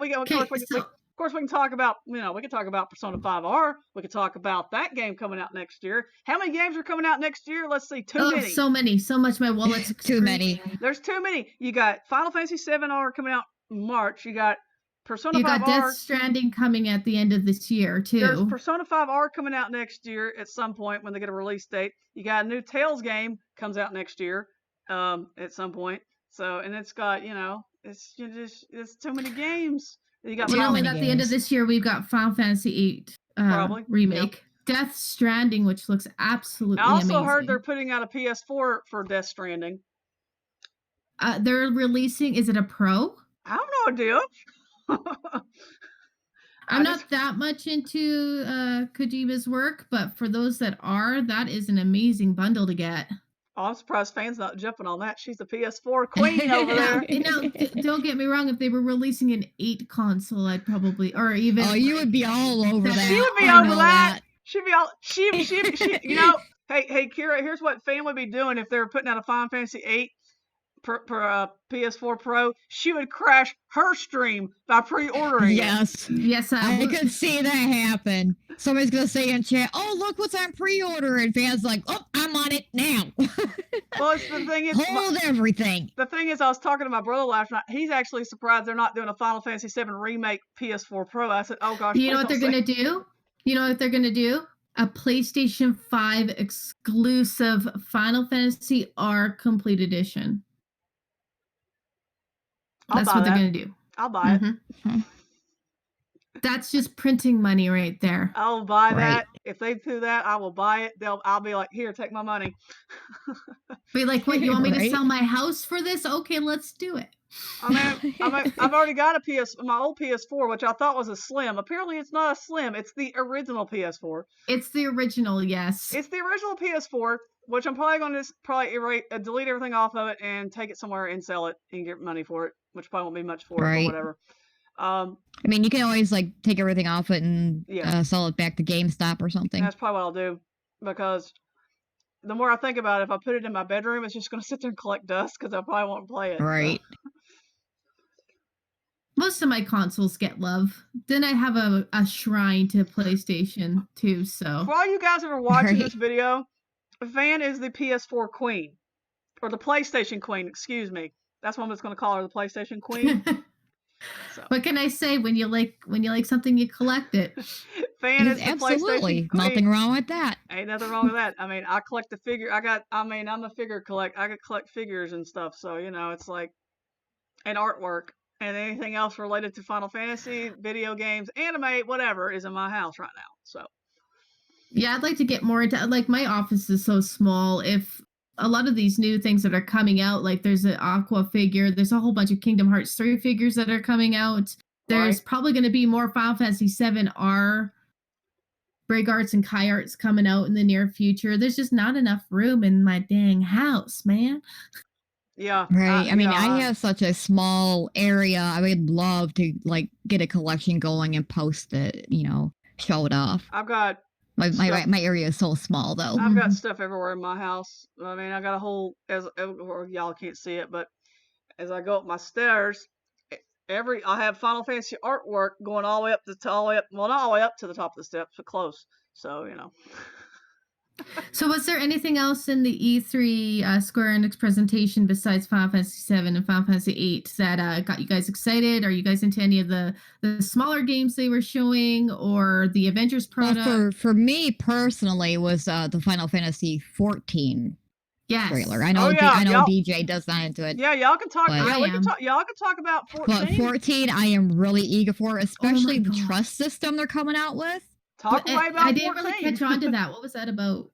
Speaker 1: Of course, we can talk about, we can talk about Persona 5R. We could talk about that game coming out next year. How many games are coming out next year? Let's see, too many.
Speaker 2: So many, so much. My wallet's
Speaker 3: too many.
Speaker 1: There's too many. You got Final Fantasy 7R coming out in March. You got Persona 5R.
Speaker 2: You got Death Stranding coming at the end of this year, too.
Speaker 1: There's Persona 5R coming out next year at some point when they get a release date. You got a new Tales game comes out next year at some point. So, and it's got, it's too many games. You got
Speaker 2: at the end of this year, we've got Final Fantasy VIII Remake. Yep. Death Stranding, which looks absolutely amazing.
Speaker 1: I also heard they're putting out a PS4 for Death Stranding.
Speaker 2: They're releasing, is it a Pro?
Speaker 1: I have no idea.
Speaker 2: I'm not that much into Kojima's work, but for those that are, that is an amazing bundle to get.
Speaker 1: Oh, I'm surprised fans not jumping on that. She's the PS4 queen over there.
Speaker 2: Don't get me wrong. If they were releasing an 8 console, I'd probably, or even.
Speaker 3: Oh, you would be all over that.
Speaker 1: She would be over that. She'd be all. She. Hey, Kyra. Here's what fan would be doing if they were putting out a Final Fantasy 8 per PS4 Pro. She would crash her stream by pre-ordering.
Speaker 3: Yes, I could see that happen. Somebody's gonna say in chat, "Oh, look what's on pre-order," and fans like, "Oh, I'm on it now."
Speaker 1: Well, the thing is,
Speaker 3: hold everything.
Speaker 1: The thing is, I was talking to my brother last night. He's actually surprised they're not doing a Final Fantasy VII Remake PS4 Pro. I said, "Oh gosh."
Speaker 2: You know what they're gonna do? A PlayStation 5 exclusive Final Fantasy R Complete Edition. That's what they're going to do.
Speaker 1: I'll buy it.
Speaker 2: That's just printing money right there.
Speaker 1: I'll buy that. If they do that, I will buy it. I'll be like, here, take my money.
Speaker 2: Be like, what, you want me to sell my house for this? Okay, let's do it.
Speaker 1: I've already got my old PS4, which I thought was a Slim. Apparently, it's not a Slim. It's the original PS4.
Speaker 2: It's the original, yes.
Speaker 1: It's the original PS4, which I'm probably going to delete everything off of it and take it somewhere and sell it and get money for it, which probably won't be much for it, but whatever.
Speaker 3: I mean, you can always take everything off it and sell it back to GameStop or something.
Speaker 1: That's probably what I'll do, because the more I think about it, if I put it in my bedroom, it's just going to sit there and collect dust because I probably won't play it.
Speaker 3: Right.
Speaker 1: So.
Speaker 2: Most of my consoles get love. Then I have a shrine to PlayStation too. So
Speaker 1: for all you guys that are watching this video, Van is the PS4 queen, or the PlayStation queen. Excuse me. That's what I'm just going to call her, the PlayStation queen. So.
Speaker 2: What can I say? When you like something, you collect it.
Speaker 1: Fan is absolutely
Speaker 3: nothing wrong with that.
Speaker 1: Ain't nothing wrong with that. I mean, I collect the figure. I'm a figure collect. I could collect figures and stuff. So it's like an artwork, and anything else related to Final Fantasy, video games, anime, whatever is in my house right now. So
Speaker 2: yeah, I'd like to get more into. My office is so small. If a lot of these new things that are coming out, there's an Aqua figure, there's a whole bunch of Kingdom Hearts 3 figures that are coming out. There's probably going to be more Final Fantasy 7R Brig Arts and Kai Arts coming out in the near future. There's just not enough room in my dang house, man.
Speaker 1: Yeah.
Speaker 3: Right. I have such a small area. I would love to get a collection going and post it, show it off.
Speaker 1: I've got
Speaker 3: my area is so small though.
Speaker 1: I've got stuff everywhere in my house. I got a whole, y'all can't see it, but as I go up my stairs, I have Final Fantasy artwork going all the way up not all the way up to the top of the steps, but close. So
Speaker 2: So was there anything else in the E3 Square Enix presentation besides Final Fantasy VII and Final Fantasy VIII that got you guys excited? Are you guys into any of the smaller games they were showing, or the Avengers product?
Speaker 3: Well, for me personally, was the Final Fantasy 14 trailer. I know DJ does not into it.
Speaker 1: Yeah, y'all can talk. Y'all can talk about 14.
Speaker 3: But 14, I am really eager for, especially the trust system they're coming out with.
Speaker 1: Talk away about 14.
Speaker 2: I didn't really catch on to that. What was that about?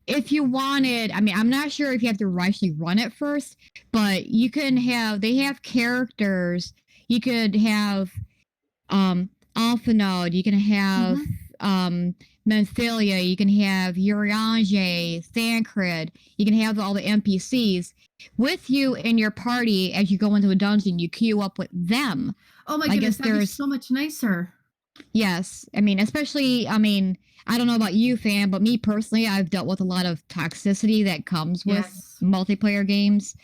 Speaker 3: If you wanted, I'm not sure if you have to actually run it first, but they have characters. You could have Alphanode, you can have Menphilia, you can have Urianger, Thancred, you can have all the NPCs with you in your party. As you go into a dungeon, you queue up with them.
Speaker 2: Oh my goodness, that'd be so much nicer.
Speaker 3: Yes. Especially, I don't know about you, Fan, but me personally, I've dealt with a lot of toxicity that comes with multiplayer games.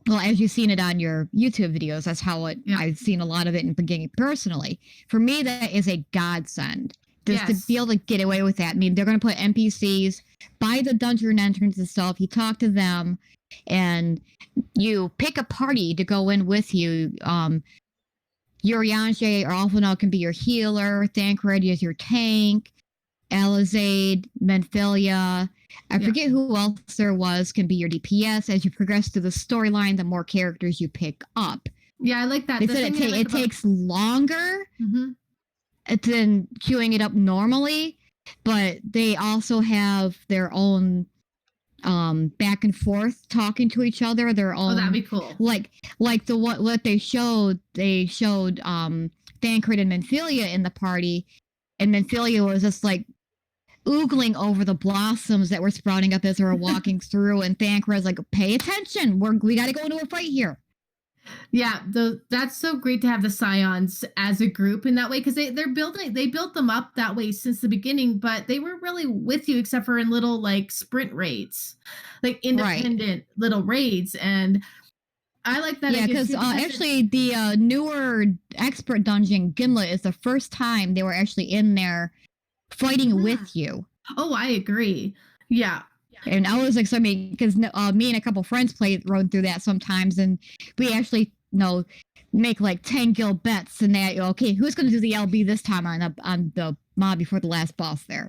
Speaker 3: well, as you've seen it on your YouTube videos, that's how I've seen a lot of it in the beginning personally. For me, that is a godsend. Just to be able to get away with that. I mean, they're going to put NPCs by the dungeon entrance and stuff. You talk to them, and you pick a party to go in with you. Urianger or Alphinaud can be your healer. Thancred is your tank. Alizade, Menphilia. I forget who else there was, can be your DPS. As you progress through the storyline, the more characters you pick up.
Speaker 2: Yeah, I like that.
Speaker 3: They said it takes longer than queuing it up normally, but they also have their own back and forth talking to each other. Their own.
Speaker 2: Oh, that'd be cool.
Speaker 3: Like what they showed. They showed Thancred and Menphilia in the party, and Menphilia was just like oogling over the blossoms that were sprouting up as they were walking through, and Thancred's like, "Pay attention! We got to go into a fight here."
Speaker 2: Yeah, that's so great to have the Scions as a group in that way, because they built them up that way since the beginning, but they weren't really with you except for in little like sprint raids, like independent little raids, and I like that.
Speaker 3: Yeah, because actually the newer expert dungeon Gimlet is the first time they were actually in there fighting with you.
Speaker 2: Oh, I agree. Yeah.
Speaker 3: And I was like, so I mean, because me and a couple friends rode through that sometimes, and we actually make like 10 guild bets, and that okay, who's going to do the LB this time on the mob before the last boss there,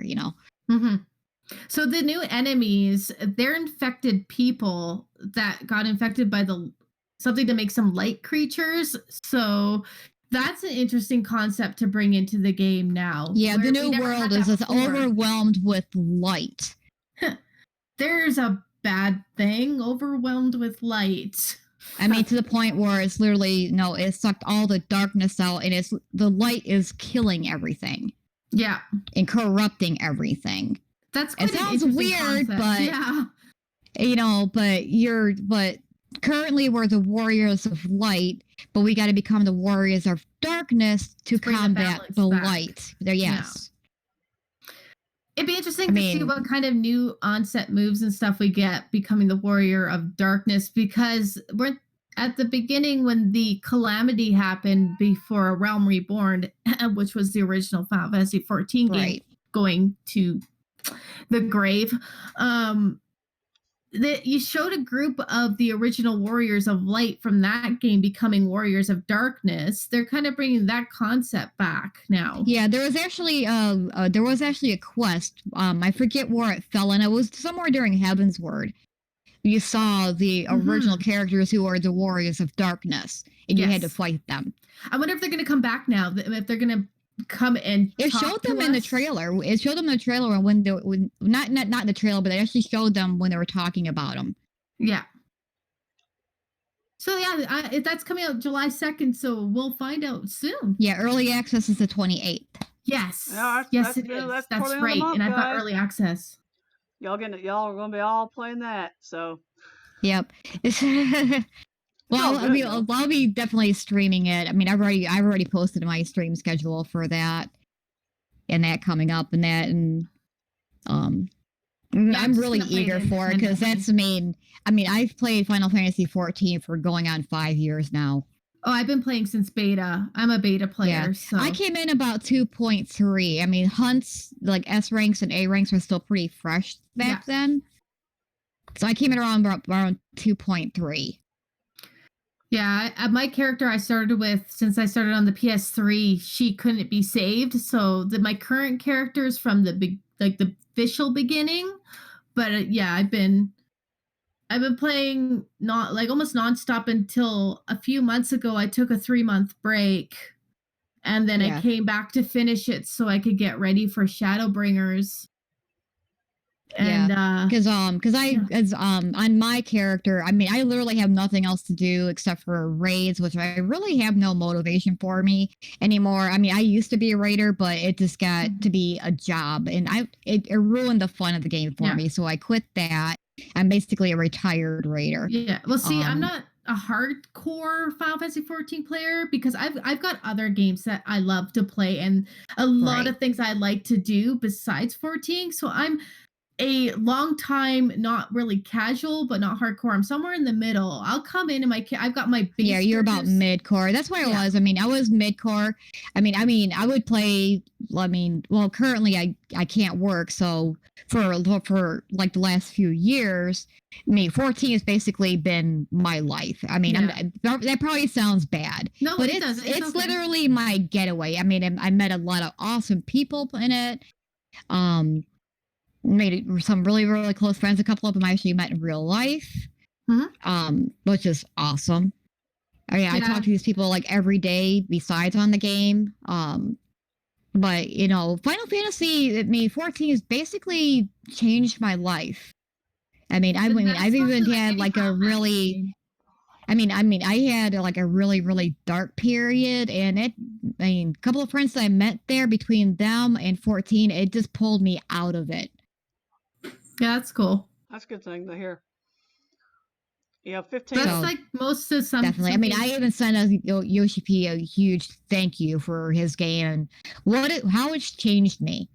Speaker 2: So the new enemies, they're infected people that got infected by something that makes them light creatures. So that's an interesting concept to bring into the game now.
Speaker 3: Yeah, the new world is overwhelmed with light.
Speaker 2: There's a bad thing, overwhelmed with light.
Speaker 3: I mean, to the point where it's literally, it sucked all the darkness out, and the light is killing everything.
Speaker 2: Yeah.
Speaker 3: And corrupting everything.
Speaker 2: That's quite
Speaker 3: it sounds weird,
Speaker 2: concept.
Speaker 3: but but currently we're the warriors of light, but we got to become the warriors of darkness to combat the light. Yes.
Speaker 2: Yeah. It'd be interesting to see what kind of new onset moves and stuff we get becoming the warrior of darkness, because we're at the beginning when the calamity happened before A Realm Reborn, which was the original Final Fantasy 14 game going to the grave. You showed a group of the original warriors of light from that game becoming warriors of darkness. They're kind of bringing that concept back now.
Speaker 3: Yeah, there was actually a quest. I forget where it fell in. It was somewhere during Heaven's Word. You saw the original characters who are the warriors of darkness, and you had to fight them.
Speaker 2: I wonder if they're going to come back now. If they're going to come and
Speaker 3: it showed them in the trailer. It showed them in the trailer when not in the trailer, but they actually showed them when they were talking about them.
Speaker 2: Yeah. So yeah, that's coming out July 2nd, so we'll find out soon.
Speaker 3: Yeah, early access is the 28th.
Speaker 2: Yes.
Speaker 1: Yes,
Speaker 2: it is. That's right. And I've got early access.
Speaker 1: Y'all are gonna be all playing that. So.
Speaker 3: Yep. Well, I'll be definitely streaming it. I mean, I've already posted my stream schedule for that, and that coming up, and I'm really eager for it, because that's I've played Final Fantasy 14 for going on 5 years now.
Speaker 2: Oh, I've been playing since beta. I'm a beta player. Yeah. So
Speaker 3: I came in about 2.3. I mean, hunts like S ranks and A ranks were still pretty fresh back then, so I came in around 2.3.
Speaker 2: Yeah, my character I started with, since I started on the PS3, she couldn't be saved. So my current character is from the official beginning. But I've been playing almost nonstop until a few months ago. I took a 3-month break, and then I came back to finish it so I could get ready for Shadowbringers. And
Speaker 3: because on my character, I mean, I literally have nothing else to do except for raids, which I really have no motivation for me anymore. I mean, I used to be a raider, but it just got to be a job, and it ruined the fun of the game for me. So I quit that. I'm basically a retired raider.
Speaker 2: Yeah. Well, see, I'm not a hardcore Final Fantasy 14 player, because I've got other games that I love to play and a lot of things I like to do besides 14. So a long time, not really casual, but not hardcore. I'm somewhere in the middle. I'll come in and I've got my base.
Speaker 3: Yeah, you're about mid-core. That's why I was. I mean, I was mid-core. I mean, I would play. Well, currently I can't work, so for like the last few years, I mean, 14 has basically been my life. I mean, that probably sounds bad.
Speaker 2: No,
Speaker 3: but
Speaker 2: it doesn't.
Speaker 3: It's literally my getaway. I mean, I met a lot of awesome people in it. Made some really, really close friends. A couple of them I actually met in real life, which is awesome. I mean, I talk to these people like every day besides on the game. But, you know, Final Fantasy 14 has basically changed my life. I've even had like a really... I had like a really, really dark period, and a couple of friends that I met there, between them and 14, it just pulled me out of it.
Speaker 2: Yeah, that's cool.
Speaker 1: That's a good thing to hear. Yeah, 15.
Speaker 2: That's like most of some.
Speaker 3: Definitely. I mean, I even sent Yoshi P a huge thank you for his game and how it's changed me.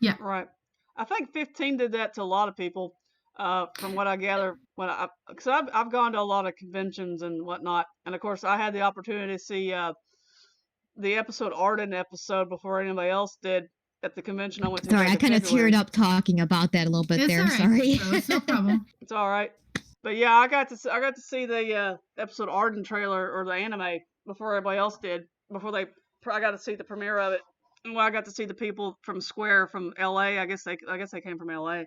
Speaker 2: Yeah.
Speaker 1: Right. I think 15 did that to a lot of people. From what I gather, because I've gone to a lot of conventions and whatnot, and of course I had the opportunity to see the Arden episode before anybody else did at the convention I went to.
Speaker 3: Sorry, I kind of teared up talking about that a little bit there.
Speaker 2: Right.
Speaker 3: Sorry.
Speaker 2: It's no problem.
Speaker 1: It's all right. But yeah, I got to see the episode Arden trailer, or the anime, before everybody else did. I got to see the premiere of it. And I got to see the people from Square from LA. I guess they came from LA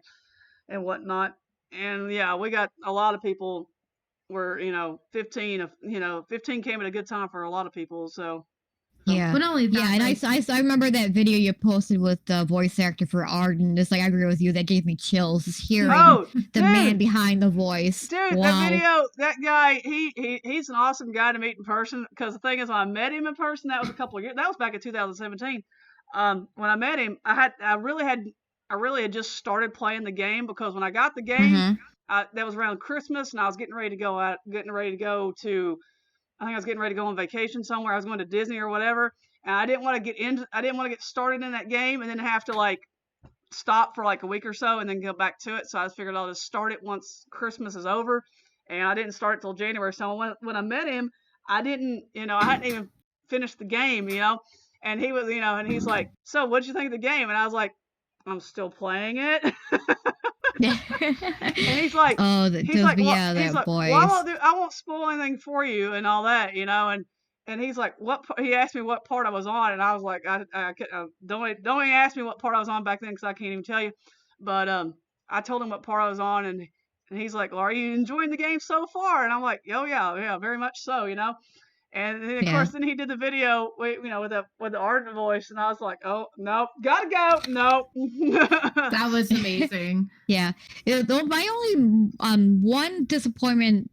Speaker 1: and whatnot. And yeah, we got a lot of people were, 15 came at a good time for a lot of people. So
Speaker 3: yeah,
Speaker 2: but only that,
Speaker 3: and I remember that video you posted with the voice actor for Arden. Just like, I agree with you, that gave me chills just hearing the man behind the voice.
Speaker 1: Dude,
Speaker 3: wow.
Speaker 1: That video, that guy, he's an awesome guy to meet in person. Because the thing is, when I met him in person, that was a couple of years. That was back in 2017. When I met him, I really had just started playing the game, because when I got the game, that was around Christmas, and I was getting ready to go on vacation somewhere. I was going to Disney or whatever, and I didn't want to get started in that game and then have to like stop for like a week or so and then go back to it. So I figured I'll just start it once Christmas is over, and I didn't start it till January. So when I met him, I hadn't even finished the game, and he was, and he's like, "So what'd you think of the game?" And I was like, "I'm still playing it." And he's like,
Speaker 3: "Oh,
Speaker 1: boy. Well, I won't spoil anything for you and all that, And he's like, he asked me what part I was on, and I was like, don't even ask me what part I was on back then, because I can't even tell you. But I told him what part I was on, and he's like, "Well, are you enjoying the game so far?" And I'm like, "Oh yeah, very much so, And then, of course, then he did the video, with the Arden voice, and I was like, "Oh no, gotta go, no."
Speaker 2: That was amazing.
Speaker 3: Yeah, my only one disappointment,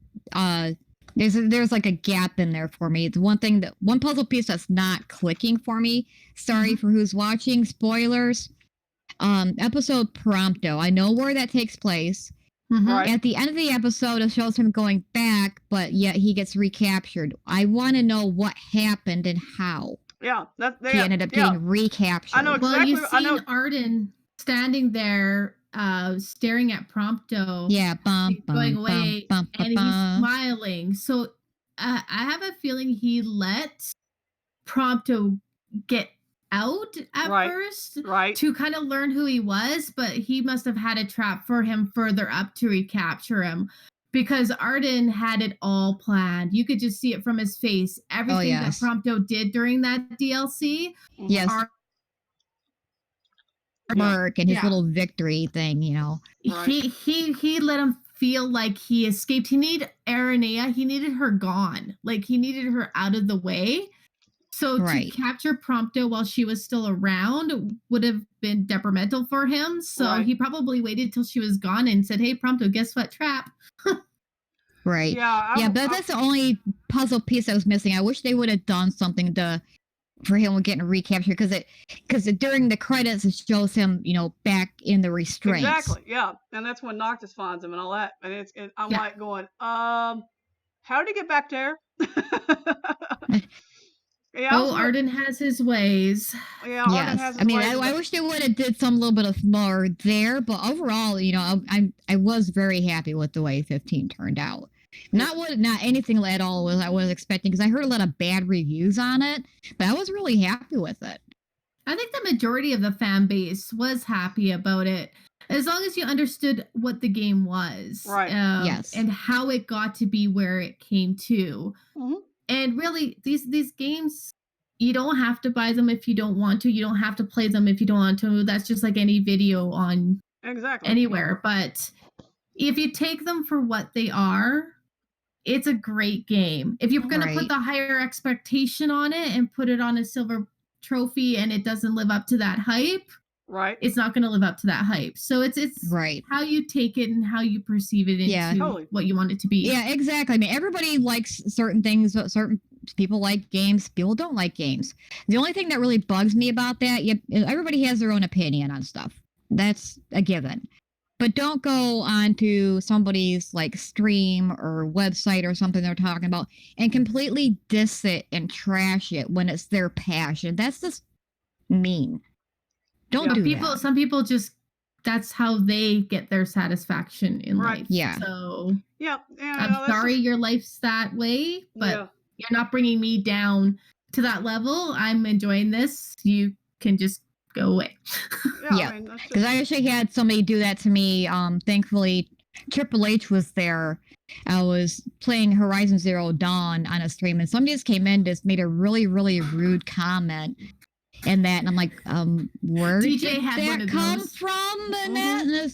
Speaker 3: there's like a gap in there for me. It's one puzzle piece that's not clicking for me. Sorry for who's watching. Spoilers. Episode Prompto. I know where that takes place.
Speaker 1: Right.
Speaker 3: At the end of the episode, it shows him going back, but yet he gets recaptured. I want to know what happened and how.
Speaker 1: Yeah,
Speaker 3: he ended up getting recaptured.
Speaker 1: I know exactly.
Speaker 2: Well, you've seen Arden standing there, staring at Prompto.
Speaker 3: Yeah,
Speaker 2: going away, and he's smiling. So I have a feeling he let Prompto get out at first, to kind of learn who he was, but he must have had a trap for him further up to recapture him, because Arden had it all planned. You could just see it from his face. Everything that Prompto did during that DLC.
Speaker 3: Yes. Mark and his little victory thing,
Speaker 2: He let him feel like he escaped. He needed Aranea. He needed her gone. Like, he needed her out of the way. So to capture Prompto while she was still around would have been detrimental for him. So he probably waited till she was gone and said, "Hey, Prompto, guess what? Trap."
Speaker 3: Right. Yeah, but that's the only puzzle piece that was missing. I wish they would have done something for him getting recaptured, because during the credits it shows him, back in the restraints.
Speaker 1: Exactly. Yeah, and that's when Noctis finds him and all that. And I'm like going, how did he get back there? Yeah,
Speaker 2: Oh, Arden has his ways.
Speaker 1: Yeah, Arden has
Speaker 3: Yes,
Speaker 1: his
Speaker 3: I mean,
Speaker 1: ways,
Speaker 3: I wish they would have did some little bit of more there, but overall, you know, I was very happy with the way 15 turned out. Not anything at all was I was expecting, because I heard a lot of bad reviews on it, but I was really happy with it.
Speaker 2: I think the majority of the fan base was happy about it, as long as you understood what the game was,
Speaker 1: Right.
Speaker 3: Yes.
Speaker 2: and how it got to be where it came to.
Speaker 1: Mhm.
Speaker 2: And really, these games, you don't have to buy them if you don't want to. You don't have to play them if you don't want to. That's just like any video on
Speaker 1: Exactly.
Speaker 2: anywhere. But if you take them for what they are, it's a great game. If you're going to put
Speaker 3: Right.
Speaker 2: the higher expectation on it and put it on a silver trophy and it doesn't live up to that hype,
Speaker 1: Right.
Speaker 2: it's not going to live up to that hype. So it's
Speaker 3: Right.
Speaker 2: how you take it and how you perceive it into
Speaker 3: Yeah.
Speaker 1: Totally.
Speaker 2: what you want it to be.
Speaker 3: Yeah, exactly. I mean, everybody likes certain things, but certain people like games. People don't like games. The only thing that really bugs me about that, everybody has their own opinion on stuff. That's a given. But don't go onto somebody's like stream or website or something they're talking about and completely diss it and trash it when it's their passion. That's just mean. Don't do that.
Speaker 2: Some people just, that's how they get their satisfaction in
Speaker 1: Right.
Speaker 2: life.
Speaker 3: Yeah.
Speaker 2: So
Speaker 1: Yeah.
Speaker 2: I'm sorry your life's that way, but you're not bringing me down to that level. I'm enjoying this. You can just go away.
Speaker 3: Yeah, because I actually had somebody do that to me. Thankfully, Triple H was there. I was playing Horizon Zero Dawn on a stream, and somebody just came in, just made a really, really rude comment. And I'm like, where
Speaker 2: DJ
Speaker 3: did
Speaker 2: had
Speaker 3: that
Speaker 2: one of
Speaker 3: come
Speaker 2: those.
Speaker 3: from? And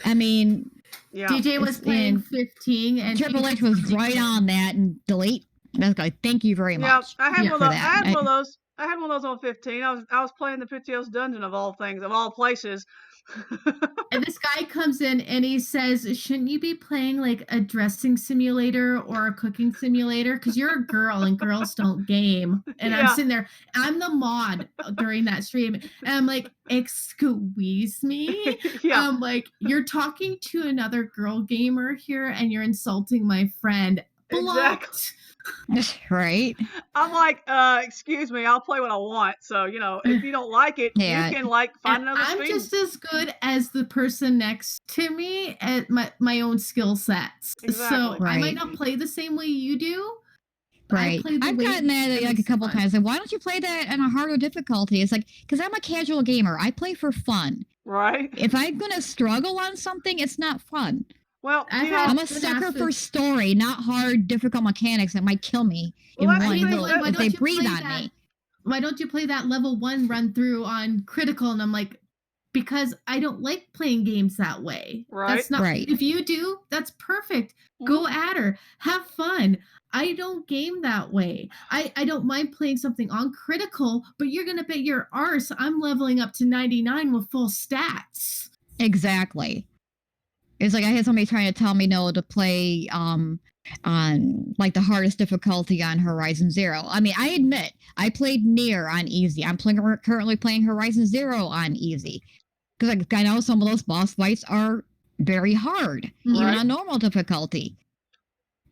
Speaker 3: I mean,
Speaker 2: DJ was playing 15, and
Speaker 3: Triple H was right on that and delete. That's like, thank you very much.
Speaker 1: Yeah, I had one of those.
Speaker 3: that.
Speaker 1: I had one of those. I had one of those on 15. I was playing the Pitios dungeon of all things, of all places.
Speaker 2: And this guy comes in and he says, shouldn't you be playing like a dressing simulator or a cooking simulator? Because you're a girl and girls don't game. And I'm sitting there, I'm the mod during that stream. And I'm like, excuse me? I'm like, you're talking to another girl gamer here and you're insulting my friend. Blocked.
Speaker 3: Right.
Speaker 1: I'm like, excuse me, I'll play what I want. So, you know, if you don't like it, you can like find another stream.
Speaker 2: I'm just as good as the person next to me at my own skill sets.
Speaker 1: Exactly.
Speaker 2: So I might not play the same way you do.
Speaker 3: Right. I've gotten that like a couple times. Like, why don't you play that on a harder difficulty? It's like, because I'm a casual gamer. I play for fun.
Speaker 1: Right.
Speaker 3: If I'm going to struggle on something, it's not fun.
Speaker 1: Well,
Speaker 3: I'm a sucker for story, not hard, difficult mechanics that might kill me in one go if they breathe on me.
Speaker 2: Why don't you play that level 1 run through on critical? And I'm like, because I don't like playing games that way.
Speaker 1: Right.
Speaker 2: That's not right. If you do, that's perfect. Go at her. Have fun. I don't game that way. I don't mind playing something on critical, but you're going to bet your arse I'm leveling up to 99 with full stats.
Speaker 3: Exactly. It's like I had somebody trying to tell me no to play on like the hardest difficulty on Horizon Zero. I mean, I admit I played Nier on easy. I'm currently playing Horizon Zero on easy because I know some of those boss fights are very hard, even on normal difficulty.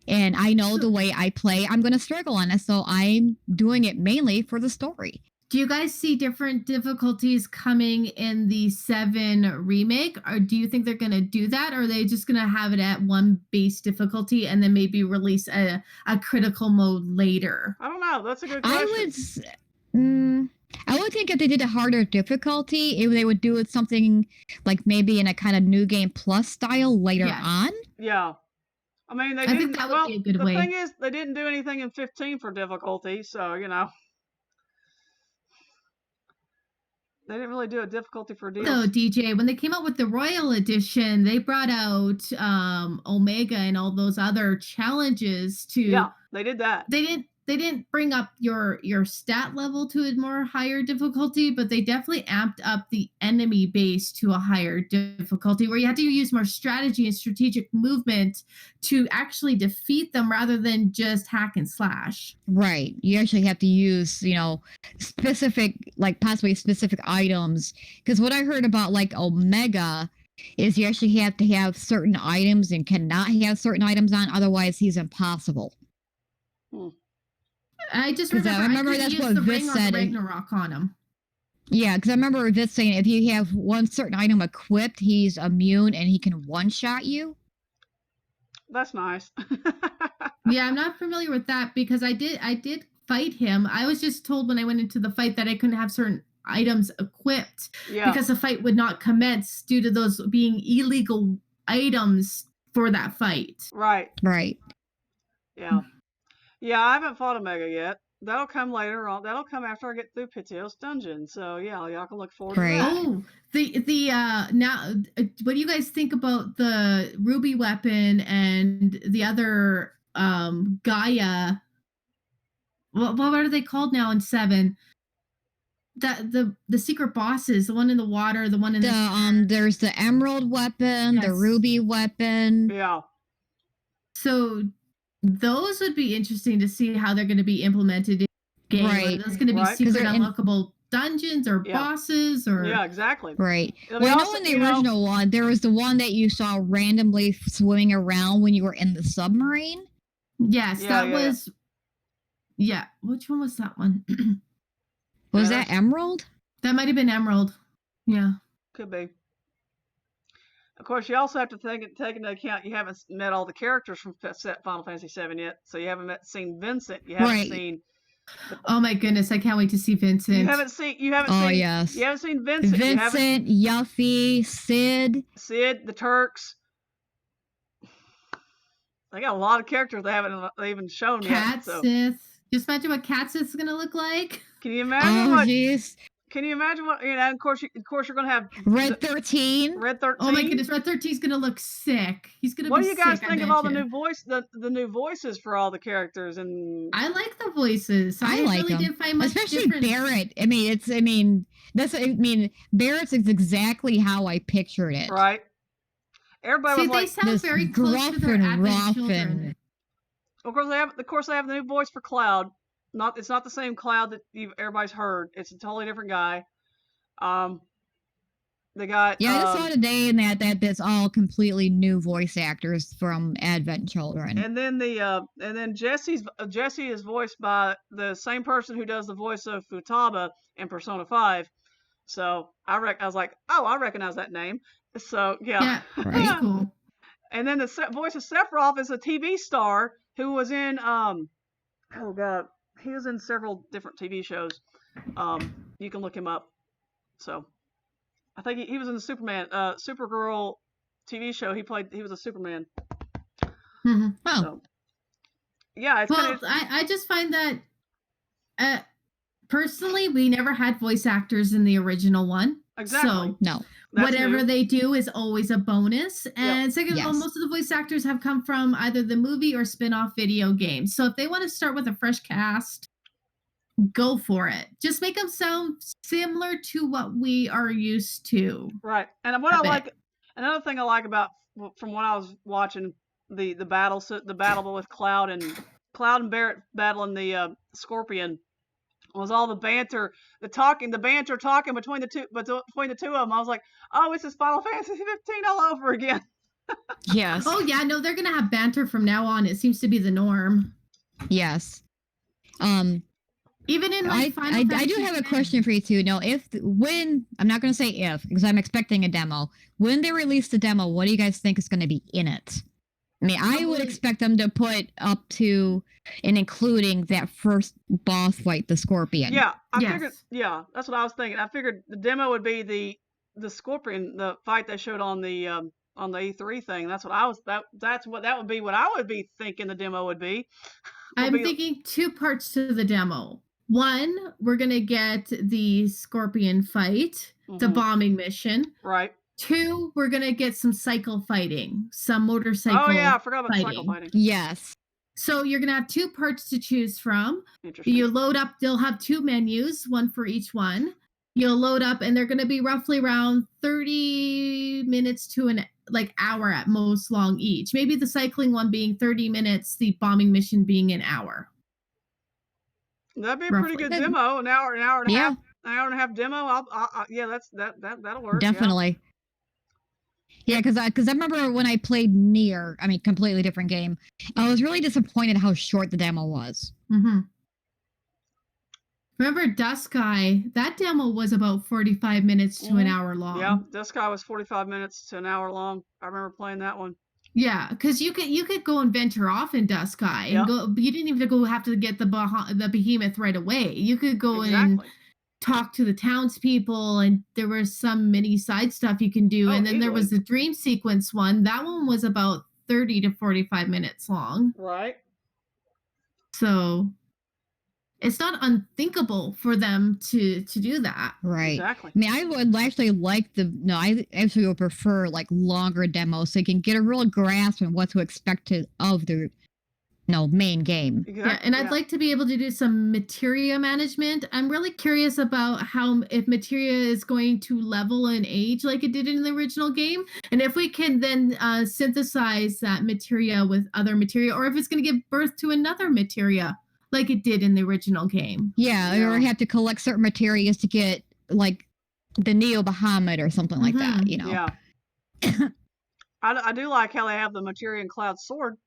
Speaker 3: And I know the way I play, I'm going to struggle on it. So I'm doing it mainly for the story.
Speaker 2: Do you guys see different difficulties coming in the 7 remake? Or do you think they're going to do that? Or are they just going to have it at one base difficulty and then maybe release a critical mode later?
Speaker 1: I don't know. That's a good question.
Speaker 3: I would think if they did a harder difficulty, they would do it something like maybe in a kind of new game plus style later on.
Speaker 1: Yeah. I mean, I
Speaker 2: think that would be a good way.
Speaker 1: The thing is, they didn't do anything in 15 for difficulty, so, you know. They didn't really do a difficulty for DLC.
Speaker 2: So, DJ, when they came out with the Royal Edition, they brought out Omega and all those other challenges to...
Speaker 1: Yeah, they did that.
Speaker 2: They didn't bring up your stat level to a more higher difficulty, but they definitely amped up the enemy base to a higher difficulty where you had to use more strategy and strategic movement to actually defeat them rather than just hack and slash.
Speaker 3: Right. You actually have to use, specific, like possibly specific items. Because what I heard about like Omega is you actually have to have certain items and cannot have certain items on, otherwise he's impossible.
Speaker 2: I just
Speaker 3: 'Cause I remember
Speaker 2: couldn't
Speaker 3: that's
Speaker 2: use
Speaker 3: what
Speaker 2: the
Speaker 3: Viz
Speaker 2: ring or
Speaker 3: said
Speaker 2: the
Speaker 3: in-
Speaker 2: Ragnarok on him.
Speaker 3: Yeah, because I remember Viz saying if you have one certain item equipped, he's immune and he can one-shot you.
Speaker 1: That's nice.
Speaker 2: Yeah, I'm not familiar with that because I did fight him. I was just told when I went into the fight that I couldn't have certain items equipped
Speaker 1: Yeah.
Speaker 2: because the fight would not commence due to those being illegal items for that fight.
Speaker 1: Right.
Speaker 3: Right.
Speaker 1: Yeah. Yeah, I haven't fought Omega yet. That'll come later on. That'll come after I get through Pitios Dungeon. So yeah, y'all can look forward
Speaker 3: Right.
Speaker 1: to that.
Speaker 2: Oh, the now what do you guys think about the Ruby weapon and the other Gaia? What are they called now in 7? That the secret bosses, the one in the water, the one in the
Speaker 3: There's the emerald weapon, the
Speaker 2: Yes.
Speaker 3: ruby weapon.
Speaker 1: Yeah.
Speaker 2: So those would be interesting to see how they're going to be implemented in the game.
Speaker 3: Right.
Speaker 2: Are those going to be
Speaker 1: Right. 'Cause
Speaker 2: secret
Speaker 3: they're in-
Speaker 2: unlockable dungeons or
Speaker 1: Yeah.
Speaker 2: bosses or
Speaker 1: Yeah, exactly.
Speaker 3: Right.
Speaker 1: It'll be
Speaker 3: Well, I know
Speaker 1: also-
Speaker 3: in the
Speaker 1: you know-
Speaker 3: original one, there was the one that you saw randomly swimming around when you were in the submarine.
Speaker 2: Yes,
Speaker 1: Yeah,
Speaker 2: that
Speaker 1: yeah, yeah.
Speaker 2: was yeah. Which one was that one?
Speaker 3: Was
Speaker 1: Yeah,
Speaker 3: that Emerald?
Speaker 2: That might have been Emerald. Yeah.
Speaker 1: Could be. Of course, you also have to take into account you haven't met all the characters from Final Fantasy VII yet, so you haven't seen Vincent. You haven't
Speaker 3: Right.
Speaker 1: seen.
Speaker 2: Oh my goodness, I can't wait to see Vincent.
Speaker 1: You haven't seen.
Speaker 3: Oh, yes.
Speaker 1: You haven't seen Vincent. You haven't
Speaker 3: Vincent, Yuffie, Sid.
Speaker 1: Sid, the Turks. They got a lot of characters they haven't even shown yet. So
Speaker 2: Catsith. Just imagine what Catsith's gonna look like.
Speaker 1: can you imagine
Speaker 3: Oh,
Speaker 1: what?
Speaker 3: jeez.
Speaker 1: Can you imagine what? You know, of course, you're gonna have
Speaker 3: Red 13.
Speaker 1: Red 13.
Speaker 2: Oh my goodness, Red 13's gonna look sick. He's gonna
Speaker 1: What
Speaker 2: be
Speaker 1: do you guys
Speaker 2: sick, I
Speaker 1: think of
Speaker 2: bet
Speaker 1: all the
Speaker 2: you.
Speaker 1: new the new voices for all the characters? And
Speaker 2: I like the voices.
Speaker 3: I like
Speaker 2: really
Speaker 3: them.
Speaker 2: didn't find much
Speaker 3: Especially
Speaker 2: difference.
Speaker 3: Barrett. Barrett's is exactly how I pictured it.
Speaker 1: right, everybody
Speaker 2: See,
Speaker 1: was
Speaker 2: they
Speaker 1: like,
Speaker 2: sound
Speaker 3: this
Speaker 2: very close to
Speaker 3: gruff
Speaker 2: their
Speaker 3: and
Speaker 2: advent
Speaker 3: rough
Speaker 2: children.
Speaker 3: and-
Speaker 1: of course they have the new voice for Cloud. It's not the same Cloud that everybody's heard. It's a totally different guy. They got
Speaker 3: Yeah, I just saw today in that's all completely new voice actors from Advent Children.
Speaker 1: and then Jesse is voiced by the same person who does the voice of Futaba in Persona 5. So I was like, oh, I recognize that name. So yeah.
Speaker 2: Yeah,
Speaker 3: Right.
Speaker 2: that's cool.
Speaker 1: And then the voice of Sephiroth is a TV star who was in oh god, he was in several different TV shows. You can look him up. So I think he was in the Supergirl TV show. He was a Superman.
Speaker 2: Hmm.
Speaker 3: Oh,
Speaker 1: So yeah, it's
Speaker 2: Well,
Speaker 1: kind of
Speaker 2: I just find that personally, we never had voice actors in the original one.
Speaker 1: exactly.
Speaker 2: So
Speaker 3: no.
Speaker 1: That's
Speaker 2: whatever
Speaker 1: new.
Speaker 2: they do is always a bonus. And second of all,
Speaker 3: Yes.
Speaker 2: most of the voice actors have come from either the movie or spin-off video games. So if they want to start with a fresh cast, go for it. Just make them sound similar to what we are used to.
Speaker 1: Right. And what
Speaker 2: a
Speaker 1: I
Speaker 2: bit.
Speaker 1: like, another thing I like about from when I was watching the battle with Cloud and Barrett battling the Scorpion was all the banter, the banter talking between the two of them. I was like, oh, this is Final Fantasy 15 all over again.
Speaker 3: Yes.
Speaker 2: Oh yeah, no, they're gonna have banter from now on. It seems to be the norm.
Speaker 3: Yes.
Speaker 2: Even in like Final
Speaker 3: I do
Speaker 2: Fantasy
Speaker 3: have a
Speaker 2: 10.
Speaker 3: question for you too. No, when I'm not going to say if because I'm expecting a demo. When they release the demo, what do you guys think is going to be in it? I mean, I would
Speaker 2: Probably-
Speaker 3: expect them to put up to and including that first boss fight, the Scorpion.
Speaker 1: Yeah, I
Speaker 2: Yes.
Speaker 1: figured. Yeah, that's what I was thinking. I figured the demo would be the Scorpion, the fight they showed on the E3 thing. That's what I was. That would be what I would be thinking the demo would be.
Speaker 2: I'm
Speaker 1: be-
Speaker 2: thinking 2 parts to the demo. One, we're gonna get the Scorpion fight, the
Speaker 1: Mhm.
Speaker 2: bombing mission.
Speaker 1: Right.
Speaker 2: 2, we're gonna get some cycle fighting, some motorcycle.
Speaker 1: Oh yeah, I forgot about the cycle
Speaker 2: fighting.
Speaker 1: fighting.
Speaker 3: Yes.
Speaker 2: So you're gonna have 2 parts to choose from.
Speaker 1: Interesting.
Speaker 2: You load up, they'll have 2 menus, one for each one. You'll load up and they're gonna be roughly around 30 minutes to an hour at most long each. Maybe the cycling one being 30 minutes, the bombing mission being an hour.
Speaker 1: That'd be a pretty
Speaker 2: roughly.
Speaker 1: good demo. An hour and a
Speaker 3: Yeah.
Speaker 1: half demo. Yeah, that'll work. yeah.
Speaker 3: Definitely. Yeah, because I remember when I played Nier, I mean, completely different game. I was really disappointed how short the demo was.
Speaker 2: Mm-hmm. Remember Dusky? That demo was about 45 minutes to an hour long.
Speaker 1: Yeah, this guy was 45 minutes to an hour long. I remember playing that one.
Speaker 2: Yeah, because you could go and venture off in Dusky and go. You didn't even have to get the behemoth right away. You could go in and talk to the townspeople, and there was some mini side stuff you can do. And then there was the dream sequence one. That one was about 30 to 45 minutes long.
Speaker 1: Right.
Speaker 2: So it's not unthinkable for them to do that.
Speaker 3: Right.
Speaker 1: Exactly.
Speaker 3: I mean, I would actually like I actually would prefer like longer demos so you can get a real grasp on what to expect of the main game.
Speaker 1: Exactly.
Speaker 2: Yeah, and I'd like to be able to do some materia management. I'm really curious about if materia is going to level and age like it did in the original game, and if we can then synthesize that materia with other materia, or if it's going to give birth to another materia like it did in the original game.
Speaker 3: Yeah, or have to collect certain materials to get like the Neo Bahamut or something like that, you know.
Speaker 1: Yeah. I do like how they have the materia and Cloud sword.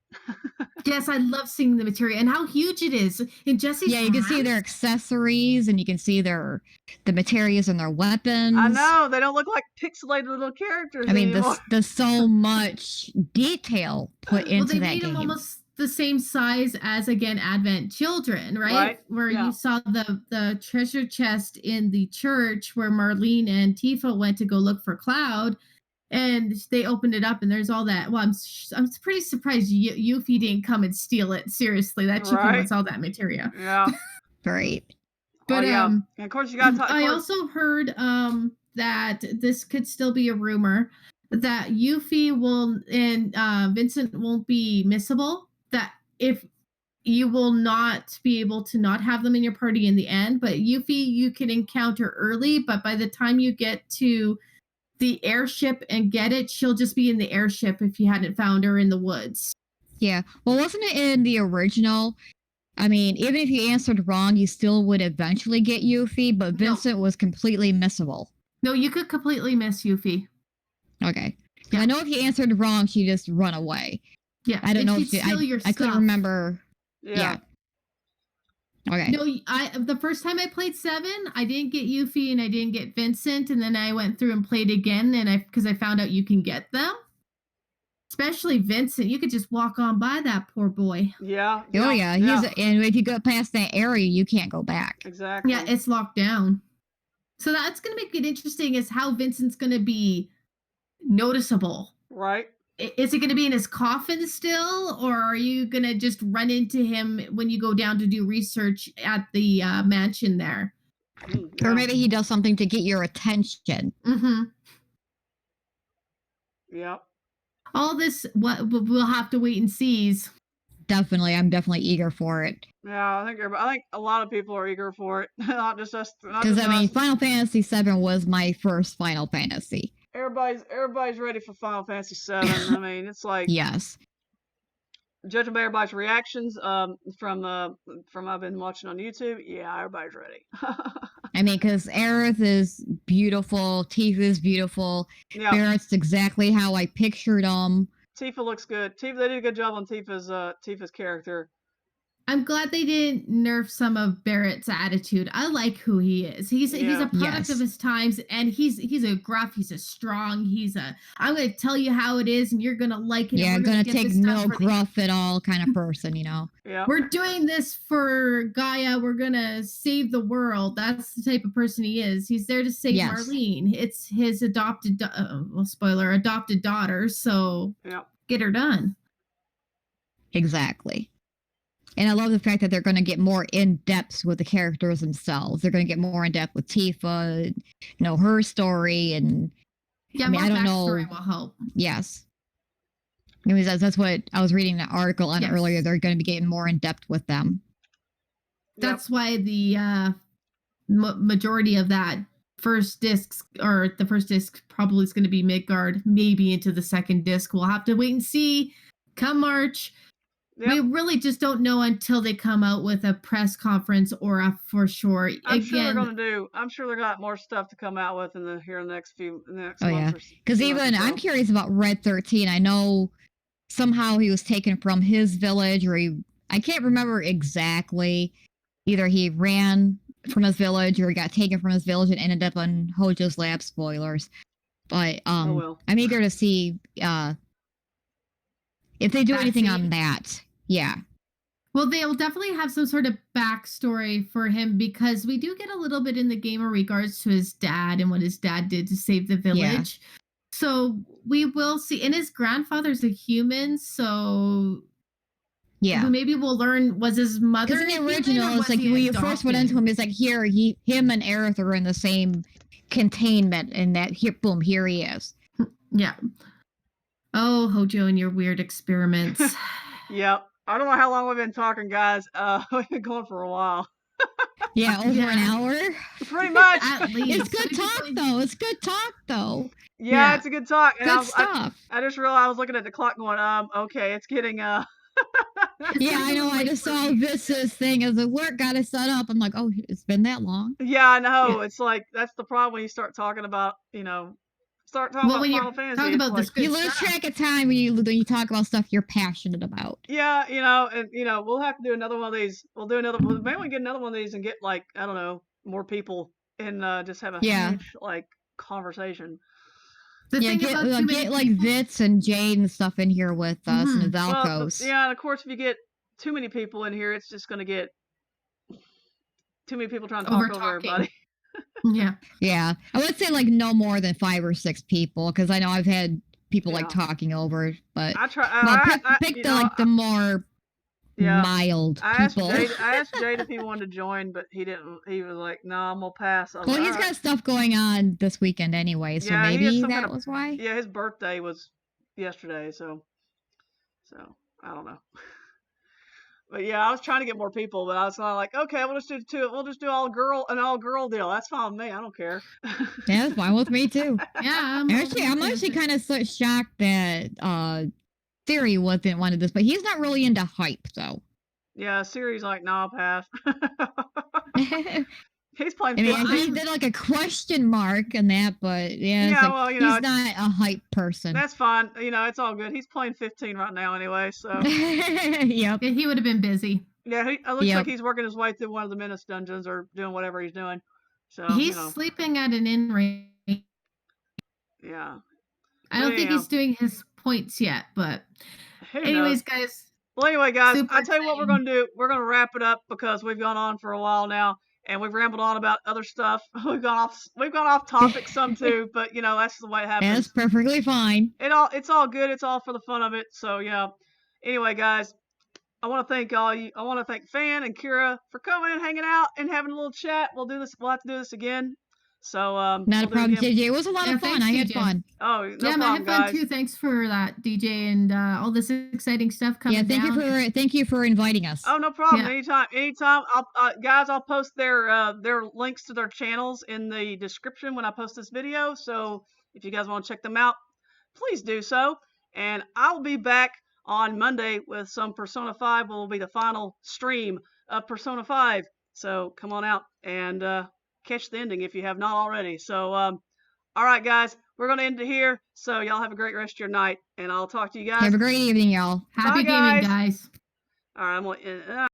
Speaker 2: Yes, I love seeing the materia and how huge it is in Jesse's.
Speaker 3: Yeah, you can see their accessories and you can see the materials and their weapons.
Speaker 1: I know, they don't look like pixelated little characters.
Speaker 3: I mean, there's so much detail put into that game. They made them
Speaker 2: almost the same size as, again, Advent Children, right? Where you saw the treasure chest in the church where Marlene and Tifa went to go look for Cloud. And they opened it up, and there's all that. Well, I'm pretty surprised Yuffie didn't come and steal it. Seriously, that chicken wants all that materia.
Speaker 1: Yeah,
Speaker 2: right. But
Speaker 1: and of course you got.
Speaker 2: I also heard that this could still be a rumor that Yuffie and Vincent won't be missable. That if you will not be able to not have them in your party in the end, but Yuffie you can encounter early, but by the time you get to the airship and get it, she'll just be in the airship if you hadn't found her in the woods.
Speaker 3: Yeah. Well, wasn't it in the original? I mean, even if you answered wrong, you still would eventually get Yuffie, but Vincent was completely missable.
Speaker 2: No, you could completely miss Yuffie.
Speaker 3: Okay. Yeah. I know if you answered wrong, she just run away.
Speaker 2: Yeah.
Speaker 3: I don't know if I couldn't remember. Yeah. Okay.
Speaker 2: No, the first time I played 7, I didn't get Yuffie and I didn't get Vincent, and then I went through and played again, and because I found out you can get them. Especially Vincent, you could just walk on by that poor boy.
Speaker 1: Yeah.
Speaker 3: Oh yeah, and if you go past that area, you can't go back.
Speaker 1: Exactly.
Speaker 2: Yeah, it's locked down. So that's going to make it interesting is how Vincent's going to be noticeable.
Speaker 1: Right.
Speaker 2: Is it going to be in his coffin still, or are you going to just run into him when you go down to do research at the mansion there?
Speaker 3: Or maybe he does something to get your attention.
Speaker 2: Mm-hmm.
Speaker 1: Yep.
Speaker 2: All this, we'll have to wait and see.
Speaker 3: Definitely, I'm definitely eager for it.
Speaker 1: Yeah, I think a lot of people are eager for it, not just us.
Speaker 3: Because I mean, Final Fantasy VII was my first Final Fantasy.
Speaker 1: Everybody's ready for Final Fantasy VII. I mean, it's like
Speaker 3: yes.
Speaker 1: Judging by everybody's reactions from I've been watching on YouTube, yeah, everybody's ready.
Speaker 3: I mean, because Aerith is beautiful, Tifa is beautiful.
Speaker 1: Yeah.
Speaker 3: Barrett's exactly how I pictured them.
Speaker 1: Tifa looks good. They did a good job on Tifa's character.
Speaker 2: I'm glad they didn't nerf some of Barrett's attitude. I like who he is. He's a product of his times, and he's a gruff. He's a strong. I'm going to tell you how it is, and you're going to like it.
Speaker 3: Yeah, I'm going to take no gruff at all kind of person, you know.
Speaker 1: Yeah.
Speaker 2: We're doing this for Gaia. We're going to save the world. That's the type of person he is. He's there to save Marlene. It's his adopted daughter. So get her done.
Speaker 3: Exactly. And I love the fact that they're going to get more in-depth with the characters themselves. They're going to get more in-depth with Tifa, her story. And
Speaker 2: I mean, I don't know. Will help.
Speaker 3: Yes. I mean, that's what I was reading an article on earlier. They're going to be getting more in-depth with them.
Speaker 2: That's why the majority of that first disc probably is going to be Midgard, maybe into the second disc. We'll have to wait and see come March. Yep. We really just don't know until they come out with a press conference or a for sure.
Speaker 1: I'm sure they got more stuff to come out with in the next months.
Speaker 3: Yeah, because even I'm curious about Red 13. I know somehow he was taken from his village, or I can't remember exactly. Either he ran from his village, or he got taken from his village and ended up on Hojo's lab. Spoilers. But
Speaker 1: Oh well.
Speaker 3: I'm eager to see if they do
Speaker 2: That
Speaker 3: anything
Speaker 2: scene?
Speaker 3: on that. Yeah.
Speaker 2: Well, they'll definitely have some sort of backstory for him because we do get a little bit in the game in regards to his dad and what his dad did to save the village. So we will see. And his grandfather's a human, so
Speaker 3: Yeah.
Speaker 2: maybe we'll learn, was his mother
Speaker 3: Because in the
Speaker 2: human, or
Speaker 3: original, it's
Speaker 2: was
Speaker 3: like
Speaker 2: he
Speaker 3: when you first went into
Speaker 2: adopted?
Speaker 3: him, it's like here, him and Aerith are in the same containment, and that here, boom, here he is.
Speaker 2: Yeah. Oh, Hojo and your weird experiments.
Speaker 1: Yep. I don't know how long we've been talking, guys. We've been going for a while.
Speaker 3: Yeah, over an
Speaker 2: Yeah.
Speaker 3: hour.
Speaker 1: Pretty much.
Speaker 2: At least.
Speaker 3: It's good talk, though. It's good talk, though.
Speaker 1: Yeah,
Speaker 2: Yeah.
Speaker 1: it's a good talk. And
Speaker 3: Good stuff.
Speaker 1: I just realized I was looking at the clock going, okay, it's getting
Speaker 3: Yeah, I know. I just saw this thing as a work got it set up. I'm like, oh, it's been that long.
Speaker 1: Yeah, I know. It's like that's the problem when you start talking about, start talking
Speaker 2: Well,
Speaker 1: about
Speaker 2: when you're
Speaker 1: Final Fantasy.
Speaker 2: talking
Speaker 1: It's
Speaker 2: about
Speaker 1: like,
Speaker 2: this good
Speaker 3: You lose
Speaker 2: stuff.
Speaker 3: track of time when you talk about stuff you're passionate about.
Speaker 1: yeah, and we'll have to do another one of these. We'll maybe get another one of these and get like, I don't know, more people and just have a
Speaker 3: Yeah.
Speaker 1: huge like conversation.
Speaker 2: The
Speaker 3: Yeah,
Speaker 2: thing about too many
Speaker 3: get like
Speaker 2: people-
Speaker 3: Vitz and Jade and stuff in here with us and the
Speaker 1: Well,
Speaker 3: Valkos.
Speaker 1: yeah, and of course, if you get too many people in here, it's just going to get too many people trying to talk over
Speaker 2: Over-talking.
Speaker 1: everybody.
Speaker 2: Yeah.
Speaker 3: Yeah, I would say like no more than 5 or 6 people because I know I've had people like
Speaker 1: Yeah.
Speaker 3: talking over, but
Speaker 1: I try.
Speaker 3: no, pick the more
Speaker 1: Yeah.
Speaker 3: mild
Speaker 1: I
Speaker 3: people.
Speaker 1: asked Jade if he wanted to join, but he didn't. He was like, "No, I'm gonna pass." I was
Speaker 3: Well,
Speaker 1: like,
Speaker 3: he's
Speaker 1: "All right."
Speaker 3: got stuff going on this weekend anyway, so
Speaker 1: Yeah, he has
Speaker 3: maybe
Speaker 1: some
Speaker 3: that
Speaker 1: kind of-
Speaker 3: was why.
Speaker 1: Yeah, his birthday was yesterday, so I don't know. But yeah, I was trying to get more people, but I was like, okay, we'll just do two. We'll just do all girl deal. That's fine with me. I don't care.
Speaker 3: Yeah, that's fine with me too.
Speaker 2: Yeah.
Speaker 3: I'm actually kind of shocked that Theory wanted this, but he's not really into hype though.
Speaker 1: Yeah, Siri's like, no, I'll pass.
Speaker 3: I
Speaker 1: He's playing.
Speaker 3: mean,
Speaker 1: 15.
Speaker 3: he did like a question mark and that, but yeah, it's
Speaker 1: Yeah,
Speaker 3: like,
Speaker 1: well,
Speaker 3: he's not a hype person.
Speaker 1: That's fine. It's all good. He's playing 15 right now anyway, so.
Speaker 3: Yep.
Speaker 2: He would have been busy.
Speaker 1: Yeah, it looks
Speaker 3: Yep.
Speaker 1: like he's working his way through one of the menace dungeons or doing whatever he's doing. So
Speaker 2: He's sleeping at an inn range.
Speaker 1: Yeah.
Speaker 2: I don't think he's doing his points yet, but
Speaker 1: Who
Speaker 2: anyways,
Speaker 1: knows?
Speaker 2: guys.
Speaker 1: Well, anyway, guys,
Speaker 2: Super
Speaker 1: I'll tell you what we're
Speaker 2: exciting.
Speaker 1: going to do. We're going to wrap it up because we've gone on for a while now, and we've rambled on about other stuff. We've gone off topic some too, but that's the way it happens.
Speaker 3: That's perfectly fine.
Speaker 1: It's all good. It's all for the fun of it. So yeah. Anyway, guys, I want to thank all you. I want to thank Fan and Kyra for coming and hanging out and having a little chat. We'll do this. We'll have to do this again. So
Speaker 3: Not
Speaker 1: we'll
Speaker 3: a
Speaker 1: do it
Speaker 3: problem,
Speaker 1: again.
Speaker 3: JJ. It was a lot of fun.
Speaker 2: thanks,
Speaker 3: I had
Speaker 2: JJ.
Speaker 3: fun.
Speaker 1: Oh, no
Speaker 2: Yeah, I
Speaker 1: problem,
Speaker 2: had fun
Speaker 1: guys.
Speaker 2: too. Thanks for that, DJ, and all this exciting stuff coming
Speaker 3: Yeah, thank you for inviting us.
Speaker 1: Oh, no problem.
Speaker 2: Yeah.
Speaker 1: Anytime. I'll post their links to their channels in the description when I post this video. So if you guys want to check them out, please do so. And I'll be back on Monday with some Persona 5. Will be the final stream of Persona 5. So come on out and catch the ending if you have not already. So all right, guys, we're gonna end it here. So y'all have a great rest of your night, and I'll talk to you guys.
Speaker 3: Have a great evening, y'all.
Speaker 2: Happy
Speaker 1: Bye,
Speaker 2: gaming, guys.
Speaker 1: All right, I'm gonna.